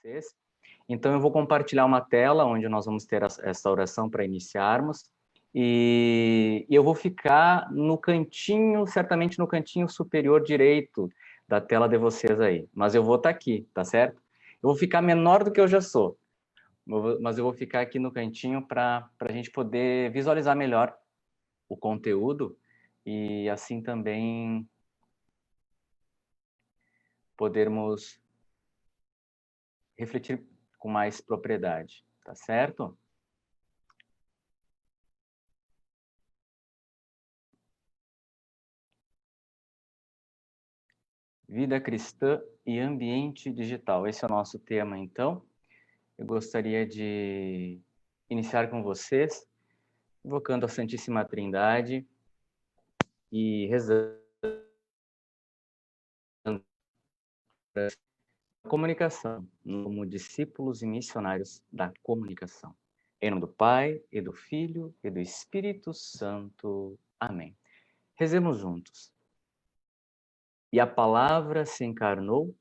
vocês. Então, eu vou compartilhar uma tela onde nós vamos ter essa oração para iniciarmos. E eu vou ficar no cantinho, certamente no cantinho superior direito da tela de vocês aí. Mas eu vou estar aqui, tá certo? Eu vou ficar menor do que eu já sou. Mas eu vou ficar aqui no cantinho para a gente poder visualizar melhor o conteúdo e assim também podermos refletir com mais propriedade, tá certo? Vida cristã e ambiente digital. Esse é o nosso tema, então. Eu gostaria de iniciar com vocês, invocando a Santíssima Trindade e rezando a comunicação, como discípulos e missionários da comunicação. Em nome do Pai, e do Filho, e do Espírito Santo. Amém. Rezemos juntos. E a palavra se encarnou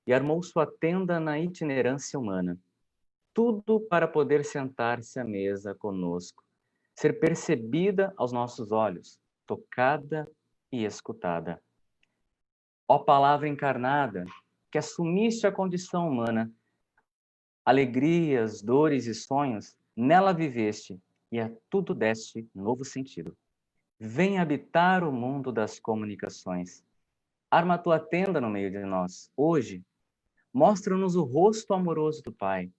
e armou sua tenda na itinerância humana. Tudo para poder sentar-se à mesa conosco, ser percebida aos nossos olhos, tocada e escutada. Ó palavra encarnada, que assumiste a condição humana, alegrias, dores e sonhos, nela viveste e a tudo deste novo sentido. Vem habitar o mundo das comunicações. Arma a tua tenda no meio de nós. Hoje, mostra-nos o rosto amoroso do Pai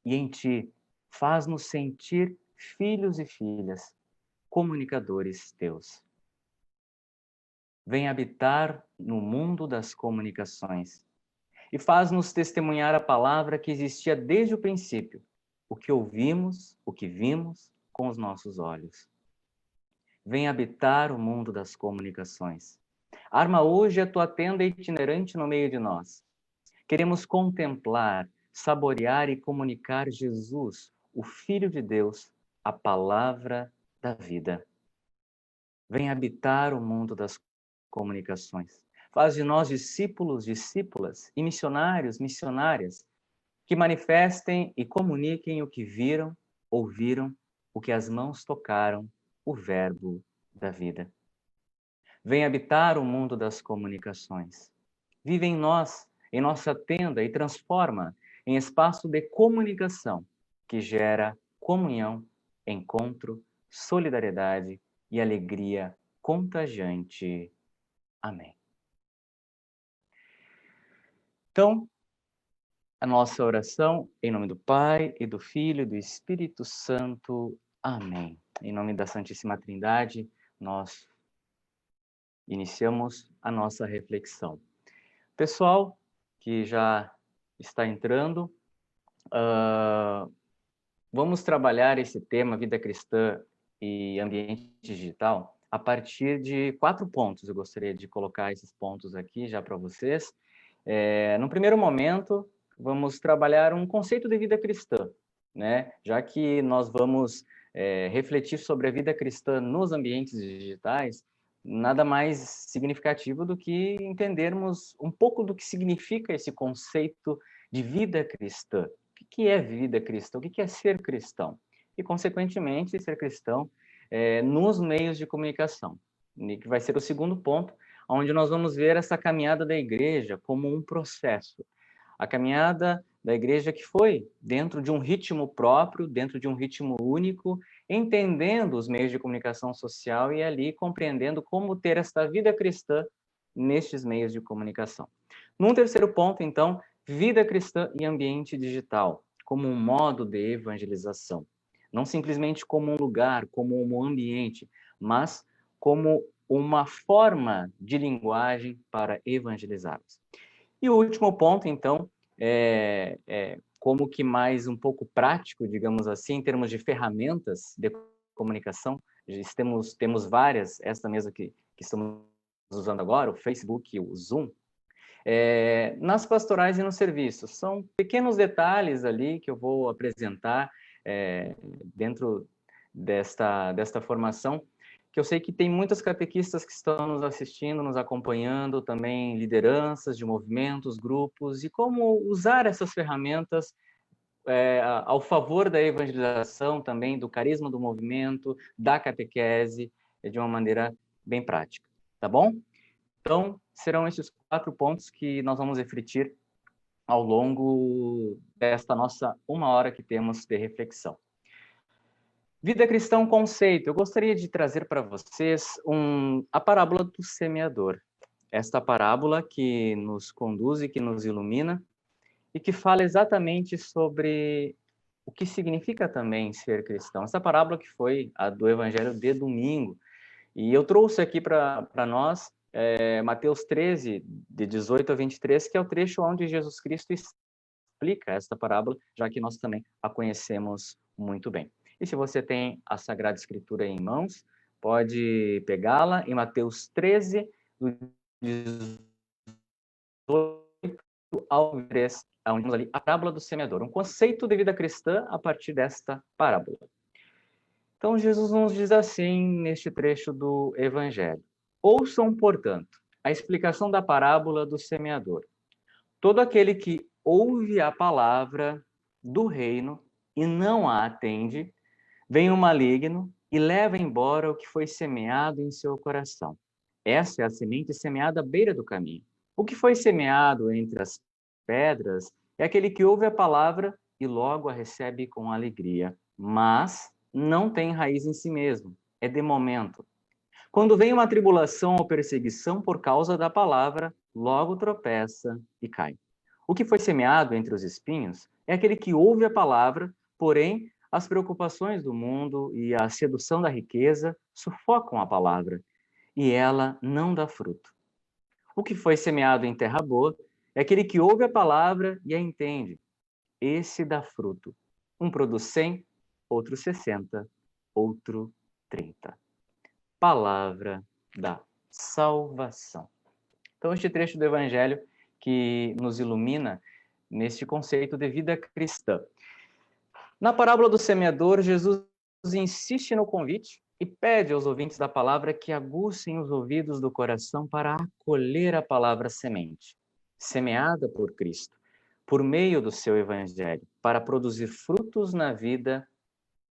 e em ti faz-nos sentir filhos e filhas, comunicadores teus. Vem habitar no mundo das comunicações e faz-nos testemunhar a palavra que existia desde o princípio, o que ouvimos, o que vimos com os nossos olhos. Vem habitar o mundo das comunicações. Arma hoje a tua tenda itinerante no meio de nós. Queremos contemplar, saborear e comunicar Jesus, o Filho de Deus, a palavra da vida. Vem habitar o mundo das comunicações. Faz de nós discípulos, discípulas e missionários, missionárias, que manifestem e comuniquem o que viram, ouviram, o que as mãos tocaram, o verbo da vida. Vem habitar o mundo das comunicações. Vive em nós, em nossa tenda, e transforma em espaço de comunicação que gera comunhão, encontro, solidariedade e alegria contagiante. Amém. Então, a nossa oração, em nome do Pai, e do Filho, e do Espírito Santo. Amém. Em nome da Santíssima Trindade, nós iniciamos a nossa reflexão. Pessoal que já está entrando, vamos trabalhar esse tema, vida cristã e ambiente digital, a partir de 4 pontos. Eu gostaria de colocar esses pontos aqui já para vocês. No primeiro momento, vamos trabalhar um conceito de vida cristã, né? Já que nós vamos refletir sobre a vida cristã nos ambientes digitais, nada mais significativo do que entendermos um pouco do que significa esse conceito de vida cristã. O que é vida cristã? O que é ser cristão? E, consequentemente, ser cristão nos meios de comunicação, que vai ser o segundo ponto, onde nós vamos ver essa caminhada da igreja como um processo. A caminhada da igreja que foi dentro de um ritmo próprio, dentro de um ritmo único, entendendo os meios de comunicação social e ali compreendendo como ter esta vida cristã nestes meios de comunicação. Num terceiro ponto, então, vida cristã e ambiente digital, como um modo de evangelização. Não simplesmente como um lugar, como um ambiente, mas como uma forma de linguagem para evangelizarmos. E o último ponto, então, como que mais um pouco prático, digamos assim, em termos de ferramentas de comunicação. Temos várias, esta mesma que estamos usando agora, o Facebook, o Zoom, nas pastorais e nos serviços. São pequenos detalhes ali que eu vou apresentar dentro desta formação, que eu sei que tem muitas catequistas que estão nos assistindo, nos acompanhando, também lideranças de movimentos, grupos, e como usar essas ferramentas ao favor da evangelização também, do carisma do movimento, da catequese, de uma maneira bem prática, tá bom? Então, serão esses 4 pontos que nós vamos refletir ao longo desta nossa 1 hora que temos de reflexão. Vida cristã, um conceito. Eu gostaria de trazer para vocês a parábola do semeador. Esta parábola que nos conduz e que nos ilumina e que fala exatamente sobre o que significa também ser cristão. Essa parábola que foi a do Evangelho de domingo. E eu trouxe aqui para nós Mateus 13, de 18 a 23, que é o trecho onde Jesus Cristo explica esta parábola, já que nós também a conhecemos muito bem. E se você tem a Sagrada Escritura em mãos, pode pegá-la em Mateus 13, do 18 ao 23, onde temos ali a parábola do semeador, um conceito de vida cristã a partir desta parábola. Então, Jesus nos diz assim, neste trecho do Evangelho: ouçam, portanto, a explicação da parábola do semeador. Todo aquele que ouve a palavra do reino e não a atende, vem o maligno e leva embora o que foi semeado em seu coração. Essa é a semente semeada à beira do caminho. O que foi semeado entre as pedras é aquele que ouve a palavra e logo a recebe com alegria, mas não tem raiz em si mesmo, é de momento. Quando vem uma tribulação ou perseguição por causa da palavra, logo tropeça e cai. O que foi semeado entre os espinhos é aquele que ouve a palavra, porém as preocupações do mundo e a sedução da riqueza sufocam a palavra, e ela não dá fruto. O que foi semeado em terra boa é aquele que ouve a palavra e a entende. Esse dá fruto. Um produz 100, outro 60, outro 30. Palavra da salvação. Então, este trecho do Evangelho que nos ilumina neste conceito de vida cristã. Na parábola do semeador, Jesus insiste no convite e pede aos ouvintes da palavra que aguçem os ouvidos do coração para acolher a palavra semente, semeada por Cristo, por meio do seu Evangelho, para produzir frutos na vida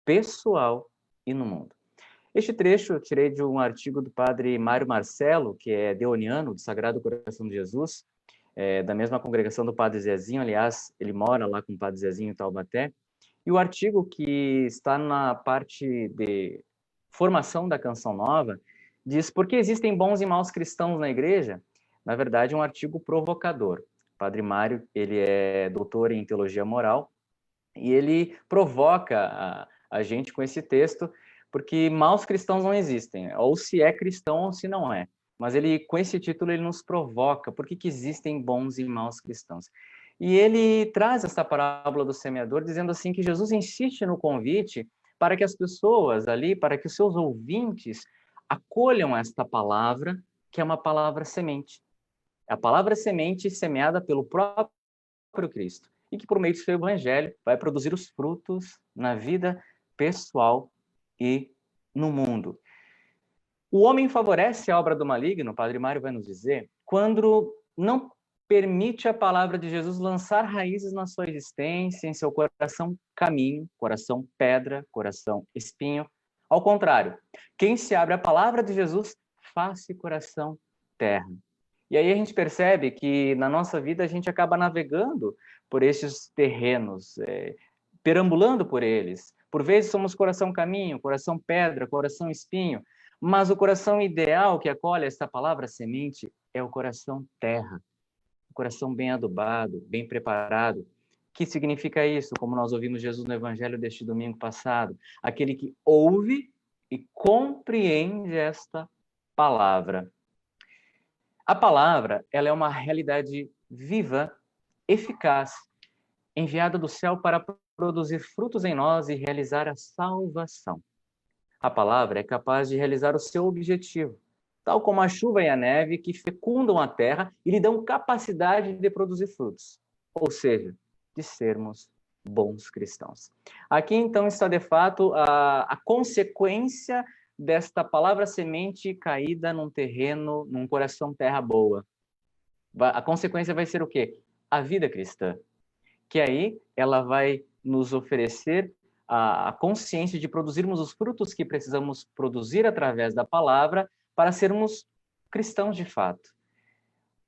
pessoal e no mundo. Este trecho eu tirei de um artigo do padre Mário Marcelo, que é deoniano, do Sagrado Coração de Jesus, da mesma congregação do padre Zezinho, aliás, ele mora lá com o padre Zezinho em Taubaté, e o artigo que está na parte de formação da Canção Nova diz: por que existem bons e maus cristãos na igreja? Na verdade, é um artigo provocador. O padre Mário, ele é doutor em teologia moral e ele provoca a gente com esse texto, porque maus cristãos não existem, ou se é cristão ou se não é. Mas ele, com esse título, ele nos provoca. Por que existem bons e maus cristãos? E ele traz essa parábola do semeador, dizendo assim que Jesus insiste no convite para que as pessoas ali, para que os seus ouvintes acolham esta palavra, que é uma palavra semente. A palavra semente semeada pelo próprio Cristo, e que por meio do seu evangelho vai produzir os frutos na vida pessoal e no mundo. O homem favorece a obra do maligno, o Padre Mário vai nos dizer, quando não permite a palavra de Jesus lançar raízes na sua existência, em seu coração caminho, coração pedra, coração espinho. Ao contrário, quem se abre à palavra de Jesus, faz-se coração terra. E aí a gente percebe que na nossa vida a gente acaba navegando por esses terrenos, perambulando por eles. Por vezes somos coração caminho, coração pedra, coração espinho, mas o coração ideal que acolhe essa palavra semente é o coração terra, o coração bem adubado, bem preparado. O que significa isso? Como nós ouvimos Jesus no Evangelho deste domingo passado, aquele que ouve e compreende esta palavra. A palavra, ela é uma realidade viva, eficaz, enviada do céu para produzir frutos em nós e realizar a salvação. A palavra é capaz de realizar o seu objetivo, tal como a chuva e a neve que fecundam a terra e lhe dão capacidade de produzir frutos, ou seja, de sermos bons cristãos. Aqui, então, está, de fato, a consequência desta palavra semente caída num terreno, num coração terra boa? A consequência vai ser o quê? A vida cristã. Que aí ela vai nos oferecer a consciência de produzirmos os frutos que precisamos produzir através da palavra para sermos cristãos de fato.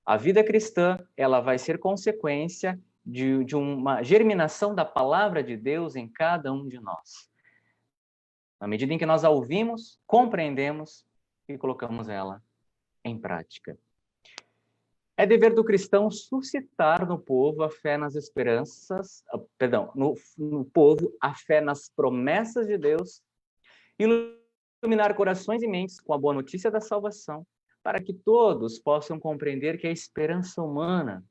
A vida cristã, ela vai ser consequência de uma germinação da palavra de Deus em cada um de nós. Na medida em que nós a ouvimos, compreendemos e colocamos ela em prática. É dever do cristão suscitar no povo a fé nas esperanças, no povo a fé nas promessas de Deus, iluminar corações e mentes com a boa notícia da salvação, para que todos possam compreender que a esperança humana,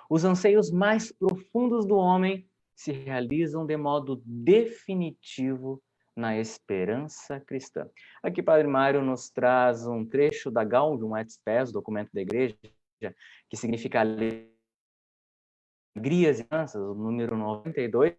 os anseios mais profundos do homem, se realizam de modo definitivo na esperança cristã. Aqui, Padre Mário nos traz um trecho da Gaudium et Spes, documento da Igreja, que significa alegrias e esperanças, o número 92,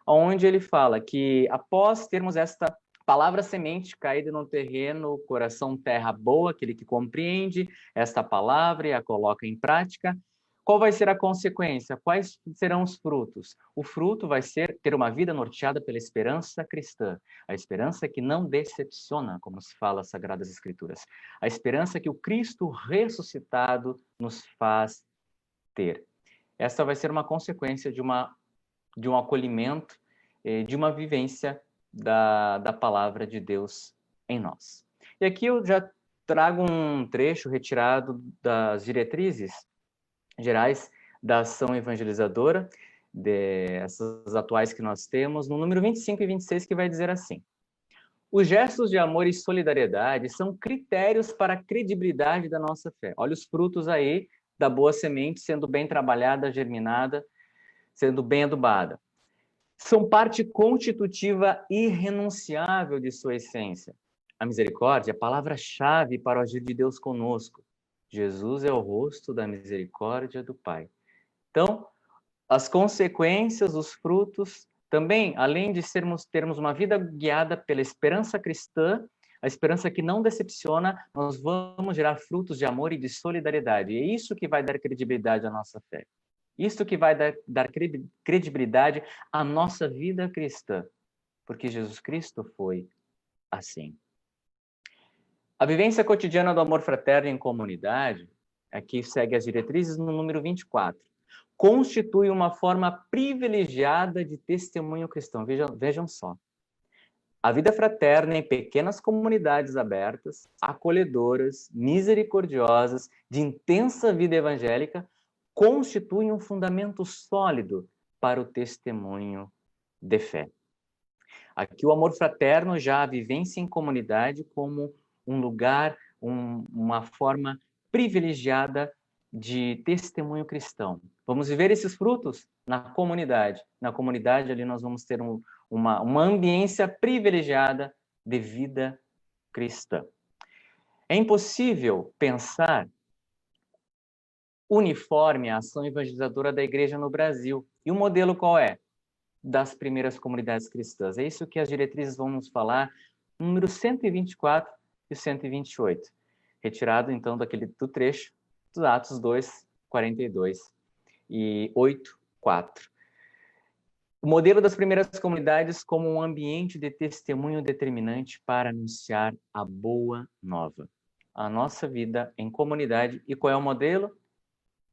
onde ele fala que após termos esta palavra semente caída no terreno, coração terra boa, aquele que compreende esta palavra e a coloca em prática, qual vai ser a consequência? Quais serão os frutos? O fruto vai ser ter uma vida norteada pela esperança cristã, a esperança que não decepciona, como se fala nas Sagradas Escrituras, a esperança que o Cristo ressuscitado nos faz ter. Essa vai ser uma consequência de um acolhimento, de uma vivência da palavra de Deus em nós. E aqui eu já trago um trecho retirado das diretrizes gerais da ação evangelizadora, dessas atuais que nós temos, no número 25 e 26, que vai dizer assim: os gestos de amor e solidariedade são critérios para a credibilidade da nossa fé. Olha os frutos aí da boa semente sendo bem trabalhada, germinada, sendo bem adubada. São parte constitutiva irrenunciável de sua essência. A misericórdia é a palavra-chave para o agir de Deus conosco. Jesus é o rosto da misericórdia do Pai. Então, as consequências, os frutos, também, além de termos uma vida guiada pela esperança cristã, a esperança que não decepciona, nós vamos gerar frutos de amor e de solidariedade. E é isso que vai dar credibilidade à nossa fé. Isso que vai dar credibilidade à nossa vida cristã. Porque Jesus Cristo foi assim. A vivência cotidiana do amor fraterno em comunidade, aqui segue as diretrizes no número 24, constitui uma forma privilegiada de testemunho cristão. Vejam só. A vida fraterna em pequenas comunidades abertas, acolhedoras, misericordiosas, de intensa vida evangélica, constitui um fundamento sólido para o testemunho de fé. Aqui o amor fraterno já a vivência em comunidade como um lugar, uma forma privilegiada de testemunho cristão. Vamos viver esses frutos na comunidade. Na comunidade ali nós vamos ter uma ambiência privilegiada de vida cristã. É impossível pensar uniforme a ação evangelizadora da igreja no Brasil. E o modelo qual é? Das primeiras comunidades cristãs. É isso que as diretrizes vão nos falar, número 124 e 128, retirado então do trecho dos Atos 2, 42 e 8, 4. O modelo das primeiras comunidades como um ambiente de testemunho determinante para anunciar a boa nova. A nossa vida em comunidade. E qual é o modelo?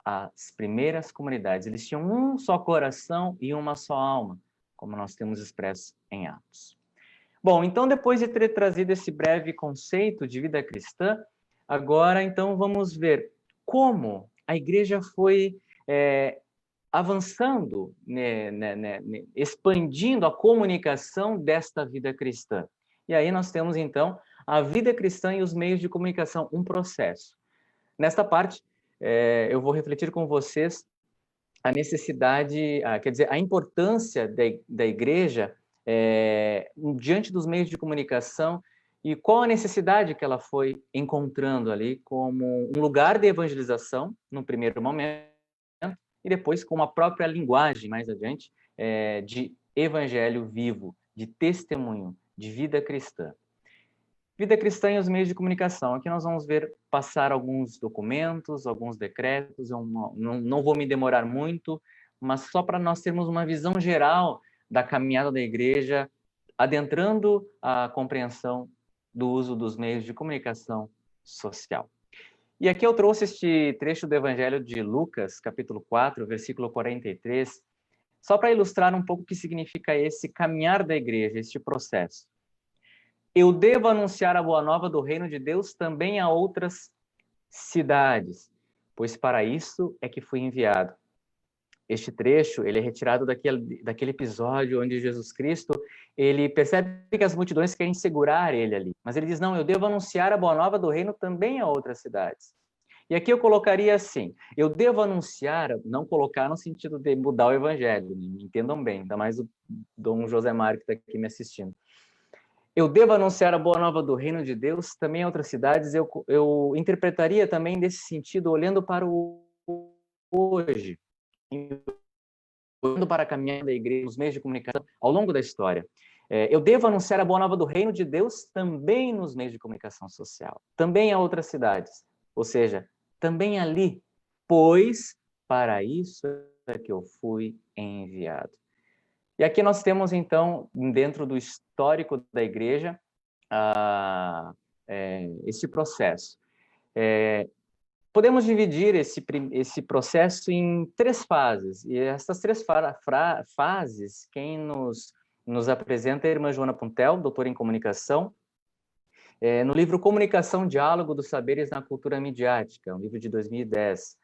As primeiras comunidades. Eles tinham um só coração e uma só alma, como nós temos expresso em Atos. Bom, então depois de ter trazido esse breve conceito de vida cristã, agora então vamos ver como a igreja foi avançando, expandindo a comunicação desta vida cristã. E aí nós temos então a vida cristã e os meios de comunicação, um processo. Nesta parte, eu vou refletir com vocês a necessidade, a importância da igreja diante dos meios de comunicação e qual a necessidade que ela foi encontrando ali como um lugar de evangelização, no primeiro momento, e depois com a própria linguagem, mais adiante, de evangelho vivo, de testemunho, de vida cristã. Vida cristã e os meios de comunicação. Aqui nós vamos ver, passar alguns documentos, alguns decretos. Eu não vou me demorar muito, mas só para nós termos uma visão geral da caminhada da igreja, adentrando a compreensão do uso dos meios de comunicação social. E aqui eu trouxe este trecho do Evangelho de Lucas, capítulo 4, versículo 43, só para ilustrar um pouco o que significa esse caminhar da igreja, este processo. Eu devo anunciar a boa nova do reino de Deus também a outras cidades, pois para isso é que fui enviado. Este trecho, ele é retirado daquele episódio onde Jesus Cristo, ele percebe que as multidões querem segurar ele ali. Mas ele diz, não, eu devo anunciar a boa nova do reino também a outras cidades. E aqui eu colocaria assim, eu devo anunciar, não colocar no sentido de mudar o evangelho, me entendam bem, ainda mais o Dom José Mário que está aqui me assistindo. Eu devo anunciar a boa nova do reino de Deus também em outras cidades. Eu interpretaria também desse sentido, olhando para o hoje, olhando para a caminhada da igreja, os meios de comunicação ao longo da história. Eu devo anunciar a boa nova do reino de Deus também nos meios de comunicação social, também a outras cidades, ou seja, também ali, pois para isso é que eu fui enviado. E aqui nós temos, então, dentro do histórico da igreja, esse processo. Podemos dividir esse processo em 3 fases. E essas 3 fases, quem nos apresenta é a irmã Joana Puntel, doutora em comunicação, no livro Comunicação, Diálogo dos Saberes na Cultura Midiática, um livro de 2010.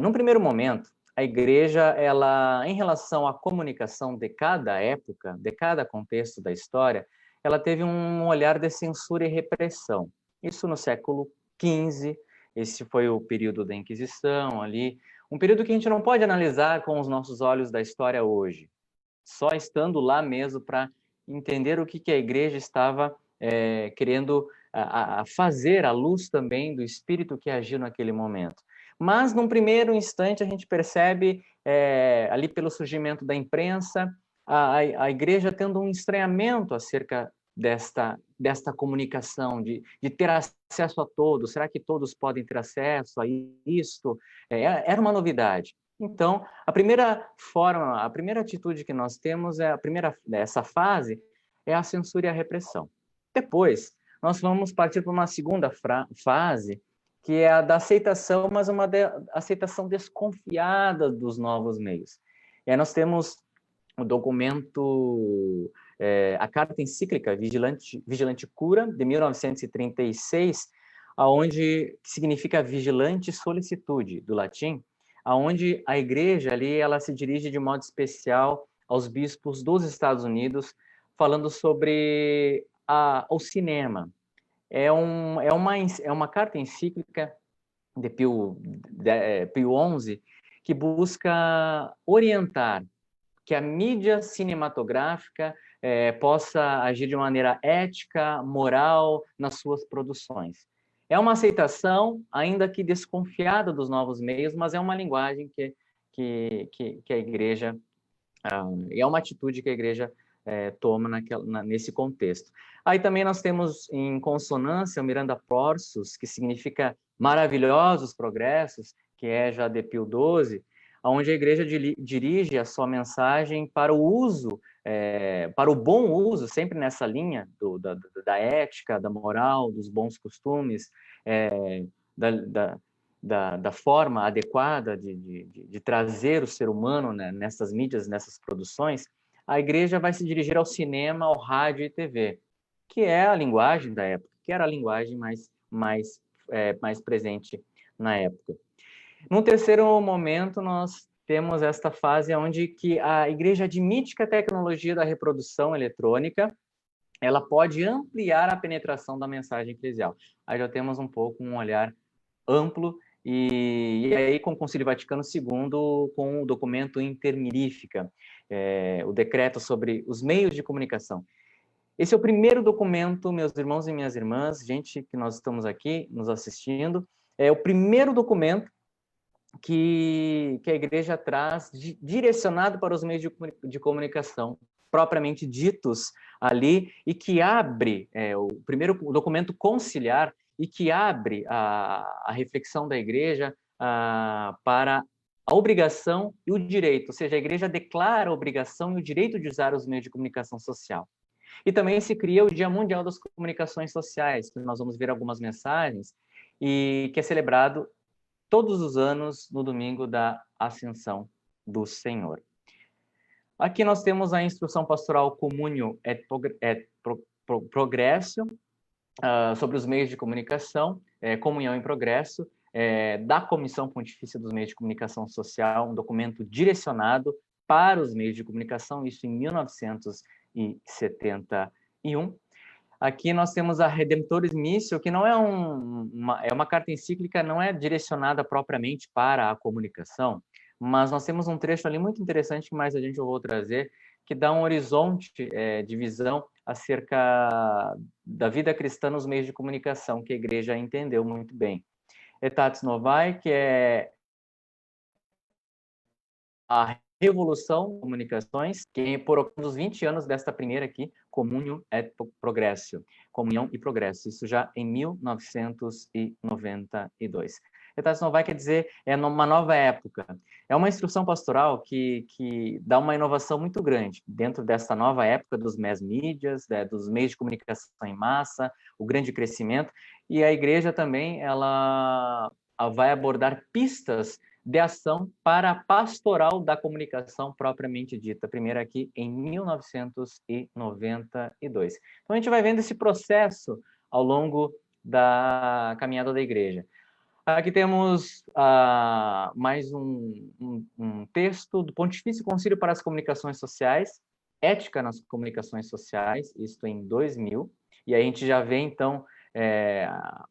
Num primeiro momento, a igreja, ela, em relação à comunicação de cada época, de cada contexto da história, ela teve um olhar de censura e repressão. Isso no século XV, esse foi o período da Inquisição ali, um período que a gente não pode analisar com os nossos olhos da história hoje, só estando lá mesmo para entender o que a igreja estava querendo fazer à luz também do espírito que agiu naquele momento. Mas, num primeiro instante, a gente percebe, ali pelo surgimento da imprensa, a igreja tendo um estranhamento acerca desta comunicação, de ter acesso a todos. Será que todos podem ter acesso a isto? Era uma novidade. Então, a primeira atitude que nós temos, essa fase, é a censura e a repressão. Depois, nós vamos partir para uma segunda fase, que é a da aceitação, mas uma aceitação desconfiada dos novos meios. E aí nós temos o documento, a carta encíclica Vigilante Cura, de 1936, que significa vigilante solicitude, do latim, aonde a igreja ali, ela se dirige de modo especial aos bispos dos Estados Unidos, falando sobre o cinema. É uma carta encíclica de Pio XI que busca orientar que a mídia cinematográfica possa agir de maneira ética, moral nas suas produções. É uma aceitação, ainda que desconfiada dos novos meios, mas é uma linguagem que a igreja, é uma atitude que a igreja toma nesse contexto. Aí também nós temos em consonância o Miranda Porsus, que significa maravilhosos progressos, que é já de Pio XII, onde a igreja dirige a sua mensagem para o uso, para o bom uso, sempre nessa linha da ética, da moral, dos bons costumes, da forma adequada de trazer o ser humano, né, nessas mídias, nessas produções. A igreja vai se dirigir ao cinema, ao rádio e TV, que é a linguagem da época, que era a linguagem mais presente na época. No terceiro momento, nós temos esta fase onde que a igreja admite que a tecnologia da reprodução eletrônica ela pode ampliar a penetração da mensagem eclesial. Aí já temos um pouco um olhar amplo, e aí com o Concílio Vaticano II, com o documento Intermirifica, o decreto sobre os meios de comunicação. Esse é o primeiro documento, meus irmãos e minhas irmãs, gente que nós estamos aqui nos assistindo, é o primeiro documento que a igreja traz direcionado para os meios de comunicação propriamente ditos ali, e que abre o primeiro documento conciliar, e que abre a reflexão da igreja para a obrigação e o direito, ou seja, a igreja declara a obrigação e o direito de usar os meios de comunicação social. E também se cria o Dia Mundial das Comunicações Sociais, que nós vamos ver algumas mensagens, e que é celebrado todos os anos no domingo da Ascensão do Senhor. Aqui nós temos a instrução pastoral Communio et Progressio, sobre os meios de comunicação, comunhão em progresso, da Comissão Pontifícia dos Meios de Comunicação Social, um documento direcionado para os meios de comunicação, isso em 1971. Aqui nós temos a Redemptoris Missio, que não é uma carta encíclica, não é direcionada propriamente para a comunicação, mas nós temos um trecho ali muito interessante que mais adiante eu vou trazer, que dá um horizonte de visão acerca da vida cristã nos meios de comunicação, que a igreja entendeu muito bem. Aetate Novae, que é a revolução das comunicações, que por uns 20 anos desta primeira aqui, Communio et Progressio, comunhão e progresso, isso já em 1992. Aetate Novae quer dizer, uma nova época. É uma instrução pastoral que dá uma inovação muito grande dentro dessa nova época dos mass medias, dos meios de comunicação em massa, o grande crescimento, e a igreja também, ela vai abordar pistas de ação para a pastoral da comunicação propriamente dita, primeiro aqui em 1992. Então a gente vai vendo esse processo ao longo da caminhada da igreja. Aqui temos mais um texto do Pontifício Concílio para as Comunicações Sociais, Ética nas Comunicações Sociais, isto em 2000, e aí a gente já vê, então,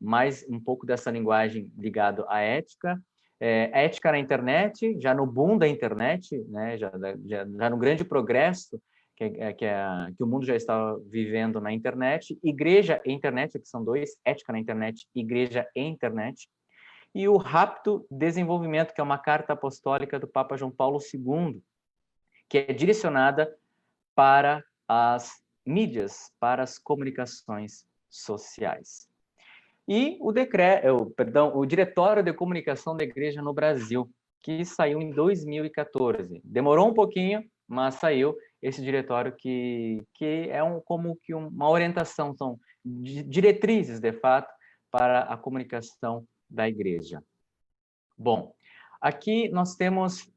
mais um pouco dessa linguagem ligada à ética, ética na internet, já no boom da internet, né, já no grande progresso que o mundo já está vivendo na internet, igreja e internet, que são dois, ética na internet, igreja e internet, e o rápido desenvolvimento, que é uma carta apostólica do Papa João Paulo II, que é direcionada para as mídias, para as comunicações sociais. E o Diretório de Comunicação da Igreja no Brasil, que saiu em 2014. Demorou um pouquinho, mas saiu esse diretório que é como que uma orientação, são diretrizes, de fato, para a comunicação da igreja. Bom, aqui nós temos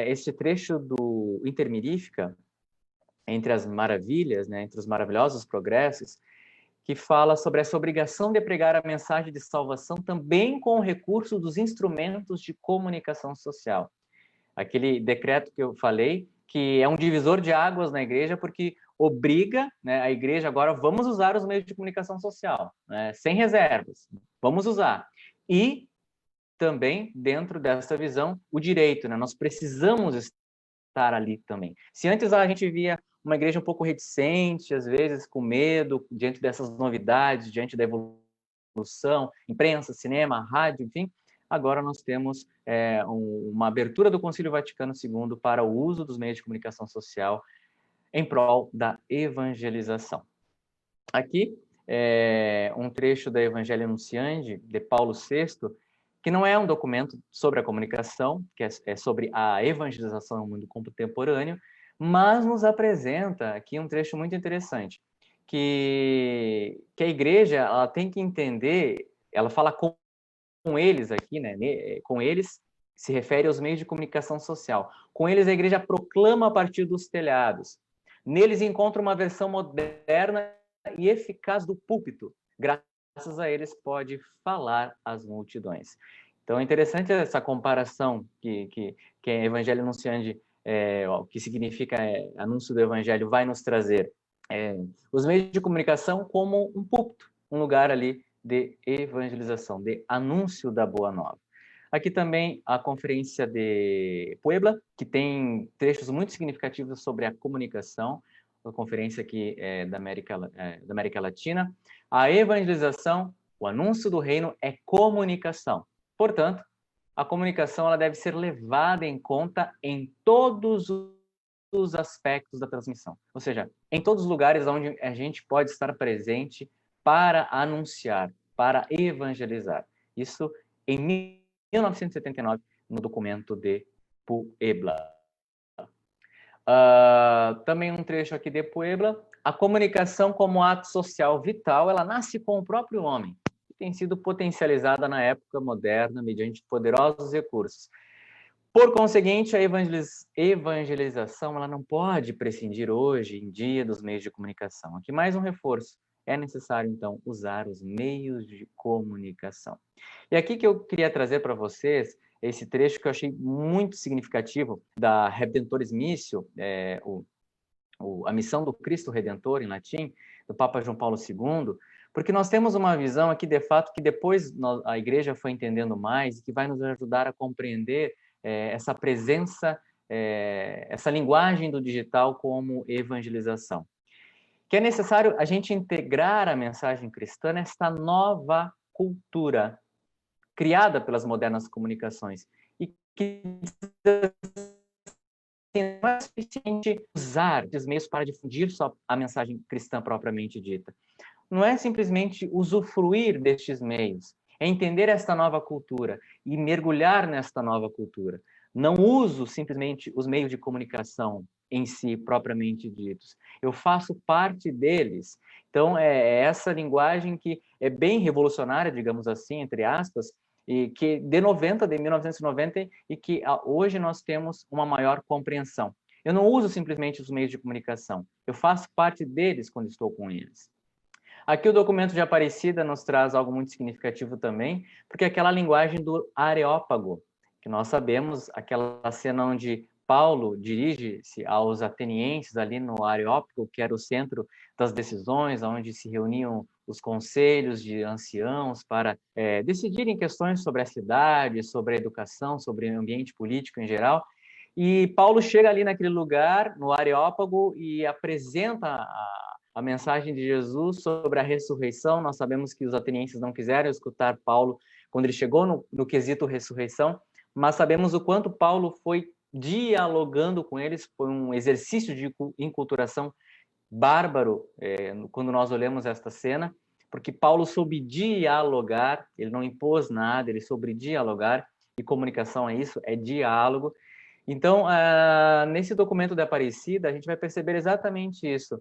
esse trecho do Intermirífica, entre as maravilhas, né, entre os maravilhosos progressos, que fala sobre essa obrigação de pregar a mensagem de salvação também com o recurso dos instrumentos de comunicação social. Aquele decreto que eu falei, que é um divisor de águas na igreja, porque obriga, né, a igreja agora, vamos usar os meios de comunicação social, né, sem reservas, vamos usar. E também, dentro dessa visão, o direito, né, nós precisamos estar ali também. Se antes a gente via uma igreja um pouco reticente, às vezes com medo, diante dessas novidades, diante da evolução, imprensa, cinema, rádio, enfim, agora nós temos uma abertura do Concílio Vaticano II para o uso dos meios de comunicação social em prol da evangelização. Aqui, um trecho da Evangelii Nuntiandi, de Paulo VI, que não é um documento sobre a comunicação, que é sobre a evangelização no mundo contemporâneo, mas nos apresenta aqui um trecho muito interessante, que a igreja ela tem que entender, ela fala com eles aqui, né? Com eles se refere aos meios de comunicação social. Com eles a igreja proclama a partir dos telhados. Neles encontra uma versão moderna e eficaz do púlpito. Graças a eles pode falar às multidões. Então é interessante essa comparação que a Evangelii Nuntiandi, que significa anúncio do Evangelho, vai nos trazer. Os meios de comunicação como um púlpito, um lugar ali de evangelização, de anúncio da Boa Nova. Aqui também a Conferência de Puebla, que tem trechos muito significativos sobre a comunicação, a conferência aqui da América Latina. A evangelização, o anúncio do reino é comunicação. Portanto, a comunicação ela deve ser levada em conta em todos os aspectos da transmissão. Ou seja, em todos os lugares onde a gente pode estar presente para anunciar, para evangelizar. Isso em 1979, no documento de Puebla. Também um trecho aqui de Puebla. A comunicação como ato social vital, ela nasce com o próprio homem e tem sido potencializada na época moderna mediante poderosos recursos. Por conseguinte, a evangelização ela não pode prescindir hoje em dia dos meios de comunicação. Aqui mais um reforço. É necessário, então, usar os meios de comunicação. E aqui que eu queria trazer para vocês esse trecho que eu achei muito significativo da Redemptoris Missio, a missão do Cristo Redentor, em latim, do Papa João Paulo II, porque nós temos uma visão aqui, de fato, que depois a Igreja foi entendendo mais e que vai nos ajudar a compreender essa presença, essa linguagem do digital como evangelização. Que é necessário a gente integrar a mensagem cristã nesta nova cultura criada pelas modernas comunicações e que não é suficiente usar esses meios para difundir só a mensagem cristã propriamente dita. Não é simplesmente usufruir destes meios, é entender esta nova cultura e mergulhar nesta nova cultura. Não uso simplesmente os meios de comunicação em si, propriamente ditos. Eu faço parte deles. Então, é essa linguagem que é bem revolucionária, digamos assim, entre aspas, e que de 1990, e que hoje nós temos uma maior compreensão. Eu não uso simplesmente os meios de comunicação, eu faço parte deles quando estou com eles. Aqui o documento de Aparecida nos traz algo muito significativo também, porque é aquela linguagem do Areópago, que nós sabemos, aquela cena onde Paulo dirige-se aos atenienses ali no Areópago, que era o centro das decisões, onde se reuniam os conselhos de anciãos para decidirem questões sobre a cidade, sobre a educação, sobre o ambiente político em geral. E Paulo chega ali naquele lugar, no Areópago, e apresenta a mensagem de Jesus sobre a ressurreição. Nós sabemos que os atenienses não quiseram escutar Paulo quando ele chegou no quesito ressurreição, mas sabemos o quanto Paulo foi dialogando com eles, foi um exercício de enculturação bárbaro quando nós olhamos esta cena, porque Paulo soube dialogar, ele não impôs nada, ele soube dialogar, e comunicação é isso, é diálogo. Então, nesse documento da Aparecida, a gente vai perceber exatamente isso.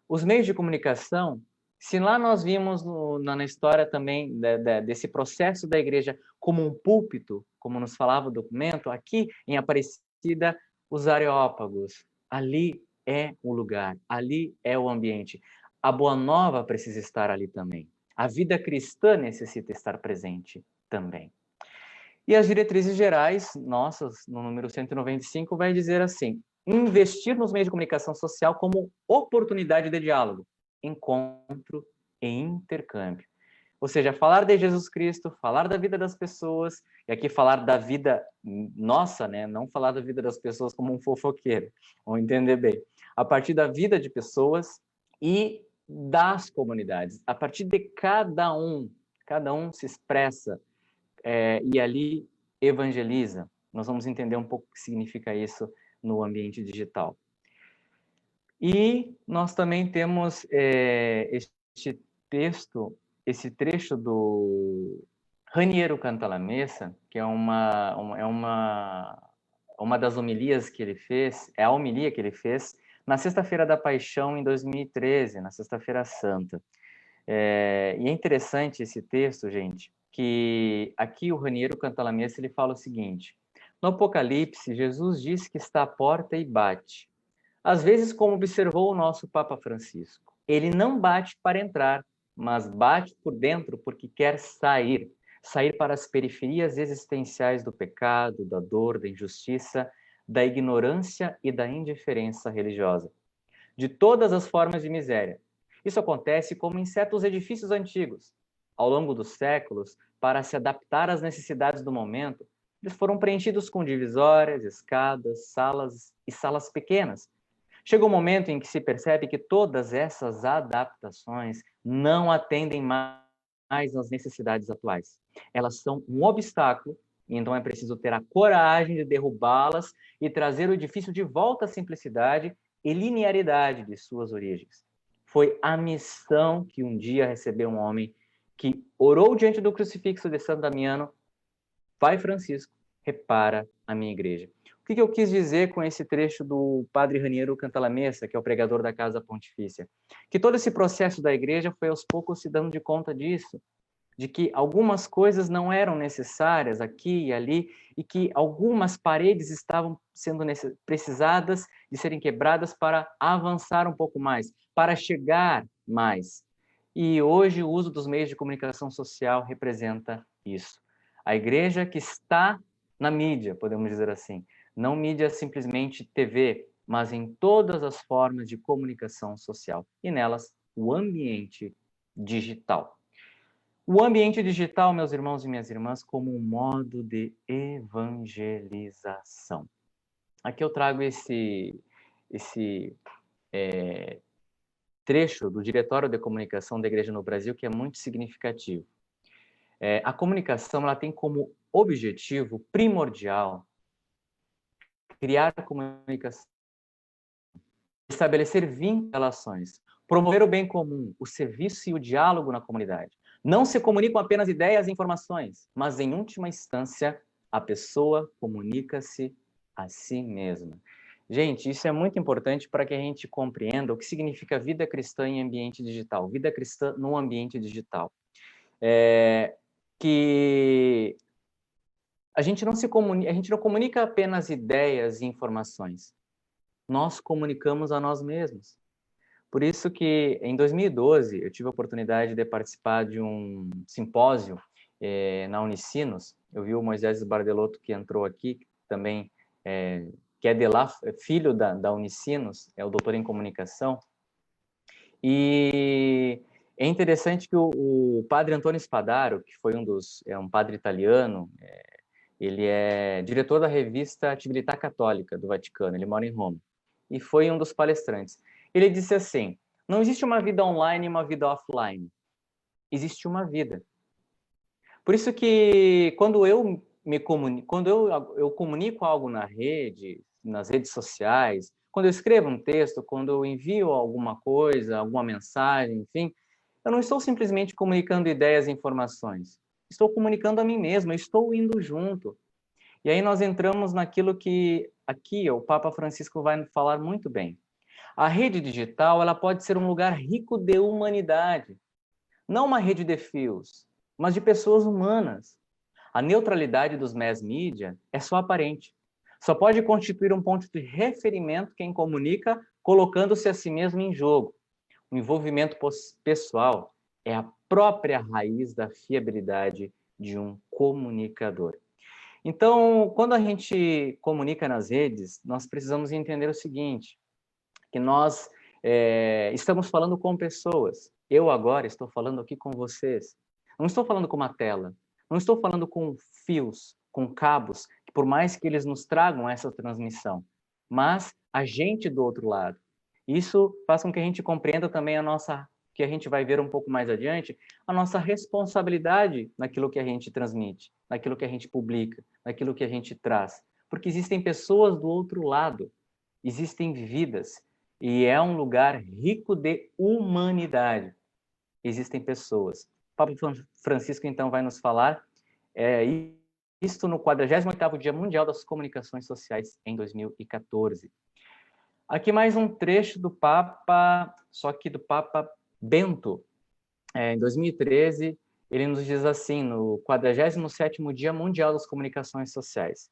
Os meios de comunicação, se lá nós vimos na história também desse processo da igreja como um púlpito, como nos falava o documento, aqui em Aparecida, os areópagos, ali é o lugar, ali é o ambiente. A Boa Nova precisa estar ali também. A vida cristã necessita estar presente também. E as diretrizes gerais, nossas, no número 195, vai dizer assim: investir nos meios de comunicação social como oportunidade de diálogo, encontro e intercâmbio. Ou seja, falar de Jesus Cristo, falar da vida das pessoas, e aqui falar da vida nossa, né? Não falar da vida das pessoas como um fofoqueiro, vamos entender bem. A partir da vida de pessoas e das comunidades. A partir de cada um se expressa e ali evangeliza. Nós vamos entender um pouco o que significa isso no ambiente digital. E nós também temos este texto, esse trecho do Raniero Cantalamessa, que é uma das homilias que ele fez, é a homilia que ele fez na Sexta-feira da Paixão, em 2013, na Sexta-feira Santa. E é interessante esse texto, gente, que aqui o Raniero Cantalamessa ele fala o seguinte: no Apocalipse, Jesus diz que está à porta e bate. Às vezes, como observou o nosso Papa Francisco, ele não bate para entrar, mas bate por dentro porque quer sair para as periferias existenciais do pecado, da dor, da injustiça, da ignorância e da indiferença religiosa, de todas as formas de miséria. Isso acontece como em certos edifícios antigos. Ao longo dos séculos, para se adaptar às necessidades do momento, eles foram preenchidos com divisórias, escadas, salas e salas pequenas. Chega um momento em que se percebe que todas essas adaptações não atendem mais às necessidades atuais. Elas são um obstáculo Então é preciso ter a coragem de derrubá-las e trazer o edifício de volta à simplicidade e linearidade de suas origens. Foi a missão que um dia recebeu um homem que orou diante do crucifixo de Santo Damiano: Pai Francisco, repara a minha igreja. O que eu quis dizer com esse trecho do padre Raniero Cantalamessa, que é o pregador da Casa Pontifícia? Que todo esse processo da igreja foi aos poucos se dando de conta disso, de que algumas coisas não eram necessárias aqui e ali, e que algumas paredes estavam sendo precisadas de serem quebradas para avançar um pouco mais, para chegar mais. E hoje o uso dos meios de comunicação social representa isso. A igreja que está na mídia, podemos dizer assim, não mídia simplesmente TV, mas em todas as formas de comunicação social, e nelas o ambiente digital. O ambiente digital, meus irmãos e minhas irmãs, como um modo de evangelização. Aqui eu trago esse trecho do Diretório de Comunicação da Igreja no Brasil, que é muito significativo. A comunicação ela tem como objetivo primordial criar a comunicação, estabelecer vínculos, relações, promover o bem comum, o serviço e o diálogo na comunidade. Não se comunicam apenas ideias e informações, mas, em última instância, a pessoa comunica-se a si mesma. Gente, isso é muito importante para que a gente compreenda o que significa vida cristã em ambiente digital, vida cristã no ambiente digital. Que a gente não comunica apenas ideias e informações, nós comunicamos a nós mesmos. Por isso que, em 2012, eu tive a oportunidade de participar de um simpósio na Unicinos. Eu vi o Moisés Bardelotto, que entrou aqui, também, que é de lá, filho da Unicinos, é o doutor em comunicação. E é interessante que o padre Antônio Spadaro, que foi um padre italiano, ele é diretor da revista Civiltà Católica do Vaticano, ele mora em Roma, e foi um dos palestrantes. Ele disse assim: não existe uma vida online e uma vida offline, existe uma vida. Por isso que quando eu comunico algo na rede, nas redes sociais, quando eu escrevo um texto, quando eu envio alguma coisa, alguma mensagem, enfim, eu não estou simplesmente comunicando ideias e informações, estou comunicando a mim mesmo, eu estou indo junto. E aí nós entramos naquilo que aqui o Papa Francisco vai falar muito bem. A rede digital ela pode ser um lugar rico de humanidade, não uma rede de fios, mas de pessoas humanas. A neutralidade dos mass media é só aparente. Só pode constituir um ponto de referimento quem comunica, colocando-se a si mesmo em jogo. O envolvimento pessoal é a própria raiz da fiabilidade de um comunicador. Então, quando a gente comunica nas redes, nós precisamos entender o seguinte, que nós estamos falando com pessoas. Eu agora estou falando aqui com vocês. Não estou falando com uma tela. Não estou falando com fios, com cabos, que por mais que eles nos tragam essa transmissão, mas a gente do outro lado. Isso faz com que a gente compreenda também que a gente vai ver um pouco mais adiante, a nossa responsabilidade naquilo que a gente transmite, naquilo que a gente publica, naquilo que a gente traz. Porque existem pessoas do outro lado, existem vidas, e é um lugar rico de humanidade. Existem pessoas. O Papa Francisco, então, vai nos falar isto no 48º Dia Mundial das Comunicações Sociais, em 2014. Aqui mais um trecho do Papa, só que do Papa Bento. Em 2013, ele nos diz assim, no 47º Dia Mundial das Comunicações Sociais: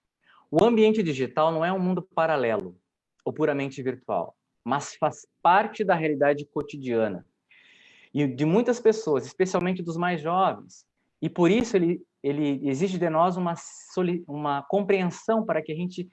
o ambiente digital não é um mundo paralelo ou puramente virtual, mas faz parte da realidade cotidiana e de muitas pessoas, especialmente dos mais jovens. E por isso ele exige de nós uma compreensão para que a gente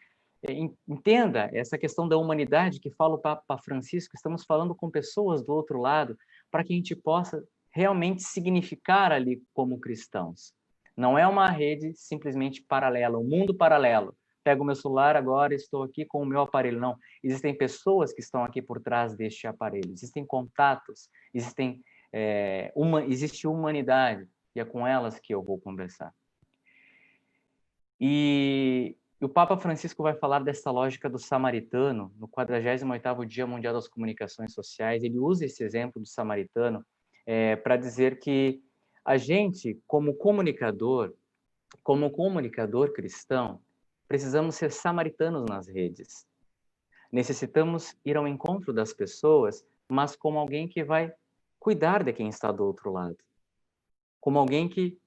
entenda essa questão da humanidade que fala o Papa Francisco. Estamos falando com pessoas do outro lado para que a gente possa realmente significar ali como cristãos. Não é uma rede simplesmente paralela, um mundo paralelo. Pego o meu celular agora, estou aqui com o meu aparelho. Não, existem pessoas que estão aqui por trás deste aparelho, existem contatos, existe humanidade, e é com elas que eu vou conversar. E o Papa Francisco vai falar dessa lógica do samaritano no 48º Dia Mundial das Comunicações Sociais. Ele usa esse exemplo do samaritano para dizer que a gente, como comunicador cristão, precisamos ser samaritanos nas redes. Necessitamos ir ao encontro das pessoas, mas como alguém que vai cuidar de quem está do outro lado. Como alguém que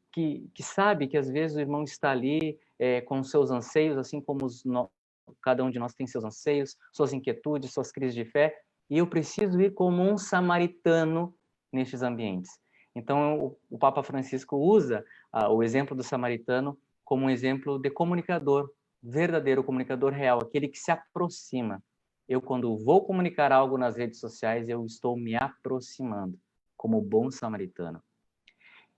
sabe que às vezes o irmão está ali com seus anseios, assim como cada um de nós tem seus anseios, suas inquietudes, suas crises de fé, e eu preciso ir como um samaritano nestes ambientes. Então, o Papa Francisco usa o exemplo do samaritano como um exemplo de comunicador, verdadeiro comunicador real, aquele que se aproxima. Eu, quando vou comunicar algo nas redes sociais, eu estou me aproximando, como bom samaritano.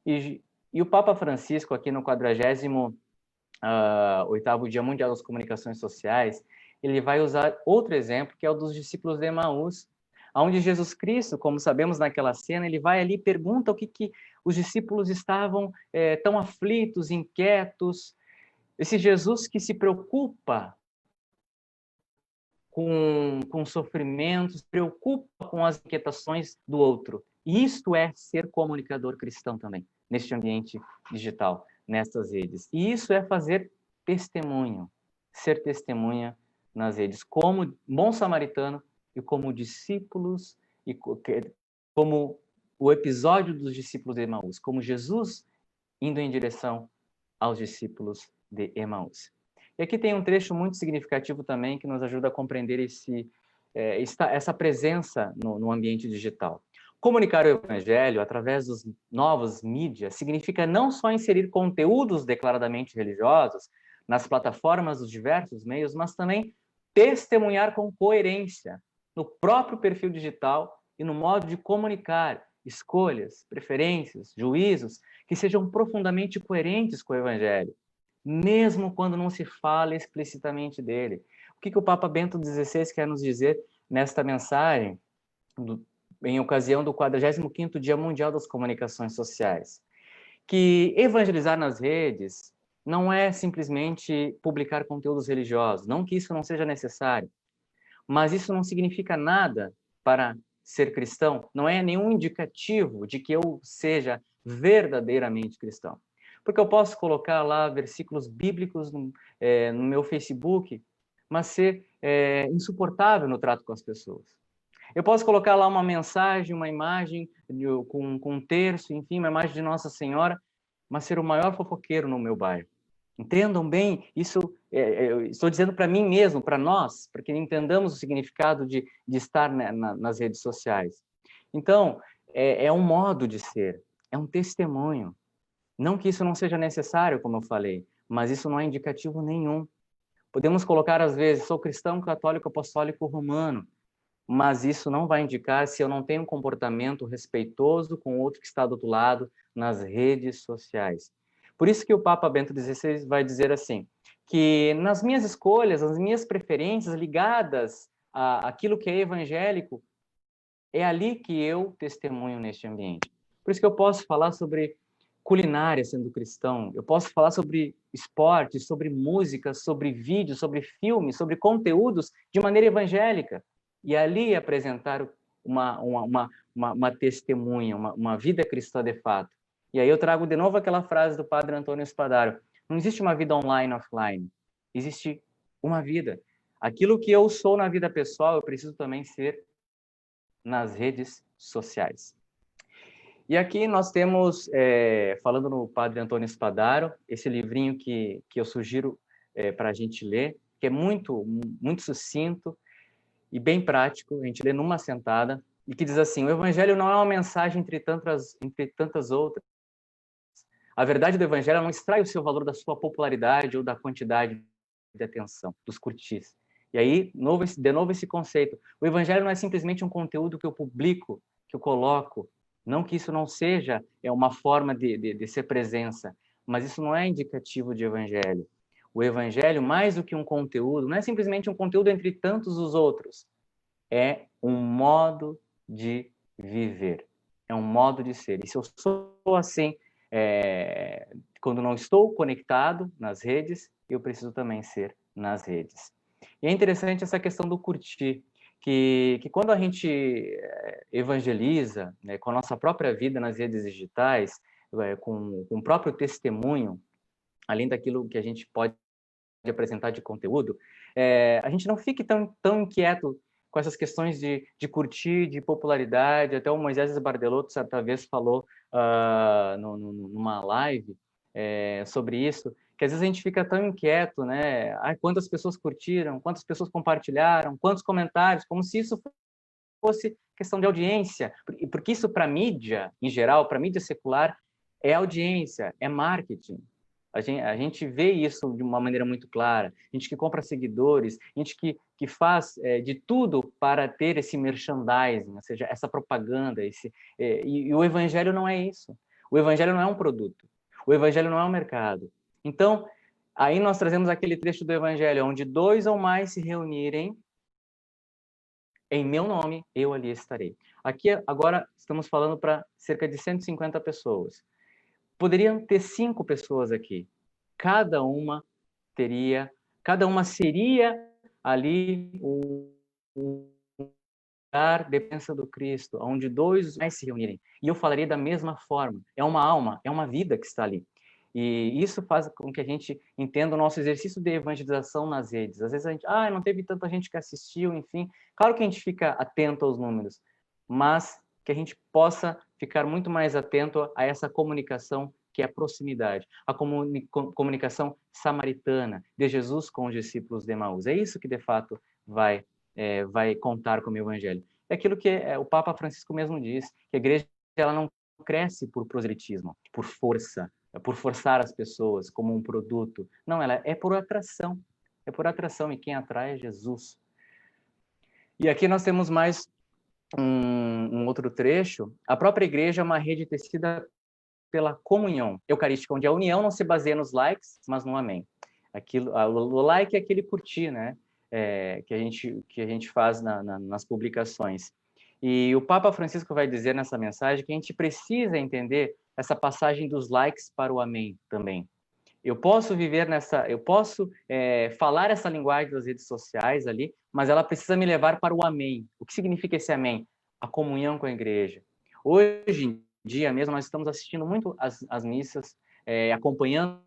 E o Papa Francisco, aqui no 48º Dia Mundial das Comunicações Sociais, ele vai usar outro exemplo, que é o dos discípulos de Emaús, onde Jesus Cristo, como sabemos naquela cena, ele vai ali e pergunta o que os discípulos estavam tão aflitos, inquietos. Esse Jesus que se preocupa com sofrimentos, se preocupa com as inquietações do outro. E isto é ser comunicador cristão também, neste ambiente digital, nessas redes. E isso é fazer testemunho, ser testemunha nas redes, como bom samaritano e como discípulos, e como o episódio dos discípulos de Emaús, como Jesus indo em direção aos discípulos de Emaús. E aqui tem um trecho muito significativo também que nos ajuda a compreender essa presença no ambiente digital. Comunicar o evangelho através dos novos mídias significa não só inserir conteúdos declaradamente religiosos nas plataformas dos diversos meios, mas também testemunhar com coerência no próprio perfil digital e no modo de comunicar escolhas, preferências, juízos que sejam profundamente coerentes com o evangelho, mesmo quando não se fala explicitamente dele. O que o Papa Bento XVI quer nos dizer nesta mensagem, em ocasião do 45º Dia Mundial das Comunicações Sociais? Que evangelizar nas redes não é simplesmente publicar conteúdos religiosos, não que isso não seja necessário, mas isso não significa nada para ser cristão, não é nenhum indicativo de que eu seja verdadeiramente cristão. Porque eu posso colocar lá versículos bíblicos no meu Facebook, mas ser insuportável no trato com as pessoas. Eu posso colocar lá uma mensagem, uma imagem com um terço, enfim, uma imagem de Nossa Senhora, mas ser o maior fofoqueiro no meu bairro. Entendam bem, isso eu estou dizendo para mim mesmo, para nós, para que entendamos o significado de estar nas redes sociais. Então, é um modo de ser, é um testemunho. Não que isso não seja necessário, como eu falei, mas isso não é indicativo nenhum. Podemos colocar, às vezes, sou cristão, católico, apostólico, romano, mas isso não vai indicar se eu não tenho um comportamento respeitoso com o outro que está do outro lado nas redes sociais. Por isso que o Papa Bento XVI vai dizer assim, que nas minhas escolhas, as minhas preferências ligadas àquilo que é evangélico, é ali que eu testemunho neste ambiente. Por isso que eu posso falar sobre culinária sendo cristão, eu posso falar sobre esporte, sobre música, sobre vídeos, sobre filmes, sobre conteúdos de maneira evangélica. E ali apresentar uma testemunha, uma vida cristã de fato. E aí eu trago de novo aquela frase do padre Antônio Spadaro. Não existe uma vida online, offline. Existe uma vida. Aquilo que eu sou na vida pessoal, eu preciso também ser nas redes sociais. E aqui nós temos, falando no padre Antônio Spadaro, esse livrinho que eu sugiro para a gente ler, que é muito, muito sucinto e bem prático, a gente lê numa sentada, e que diz assim, o evangelho não é uma mensagem entre tantas outras. A verdade do evangelho não extrai o seu valor da sua popularidade ou da quantidade de atenção, dos curtis. E aí, de novo esse conceito. O evangelho não é simplesmente um conteúdo que eu publico, que eu coloco. Não que isso não seja uma forma de ser presença, mas isso não é indicativo de evangelho. O evangelho, mais do que um conteúdo, não é simplesmente um conteúdo entre tantos os outros. É um modo de viver. É um modo de ser. E se eu sou assim, quando não estou conectado nas redes, eu preciso também ser nas redes. E é interessante essa questão do curtir, que quando a gente evangeliza, né, com a nossa própria vida nas redes digitais, com o próprio testemunho, além daquilo que a gente pode apresentar de conteúdo, a gente não fique tão inquieto com essas questões de curtir, de popularidade. Até o Moisés Bardelotto, certa vez, falou numa live sobre isso, que às vezes a gente fica tão inquieto, né? Ai, quantas pessoas curtiram, quantas pessoas compartilharam, quantos comentários, como se isso fosse questão de audiência, porque isso para mídia, em geral, para mídia secular, é audiência, é marketing. A gente vê isso de uma maneira muito clara. A gente que compra seguidores, a gente que faz de tudo para ter esse merchandising, ou seja, essa propaganda. E o evangelho não é isso. O evangelho não é um produto. O evangelho não é um mercado. Então, aí nós trazemos aquele trecho do evangelho, onde 2 ou mais se reunirem em meu nome, eu ali estarei. Aqui, agora, estamos falando para cerca de 150 pessoas. Poderiam ter 5 pessoas aqui. Cada uma seria ali um lugar de presença do Cristo, onde 2 mais se reunirem. E eu falaria da mesma forma. É uma alma, é uma vida que está ali. E isso faz com que a gente entenda o nosso exercício de evangelização nas redes. Às vezes a gente, não teve tanta gente que assistiu, enfim. Claro que a gente fica atento aos números, mas que a gente possa ficar muito mais atento a essa comunicação que é a proximidade, a comunicação samaritana de Jesus com os discípulos de Emaús. É isso que, de fato, vai contar como evangelho. É aquilo que o Papa Francisco mesmo diz, que a igreja ela não cresce por proselitismo, por força, por forçar as pessoas como um produto. Não, ela é por atração. É por atração, e quem atrai é Jesus. E aqui nós temos mais um outro trecho. A própria igreja é uma rede tecida pela comunhão eucarística, onde a união não se baseia nos likes, mas no amém. O like é aquele curtir, né? Que a gente faz nas publicações. E o Papa Francisco vai dizer nessa mensagem que a gente precisa entender essa passagem dos likes para o amém também. Eu posso falar essa linguagem das redes sociais ali, mas ela precisa me levar para o amém. O que significa esse amém? A comunhão com a igreja. Hoje em dia mesmo, nós estamos assistindo muito as missas, acompanhando,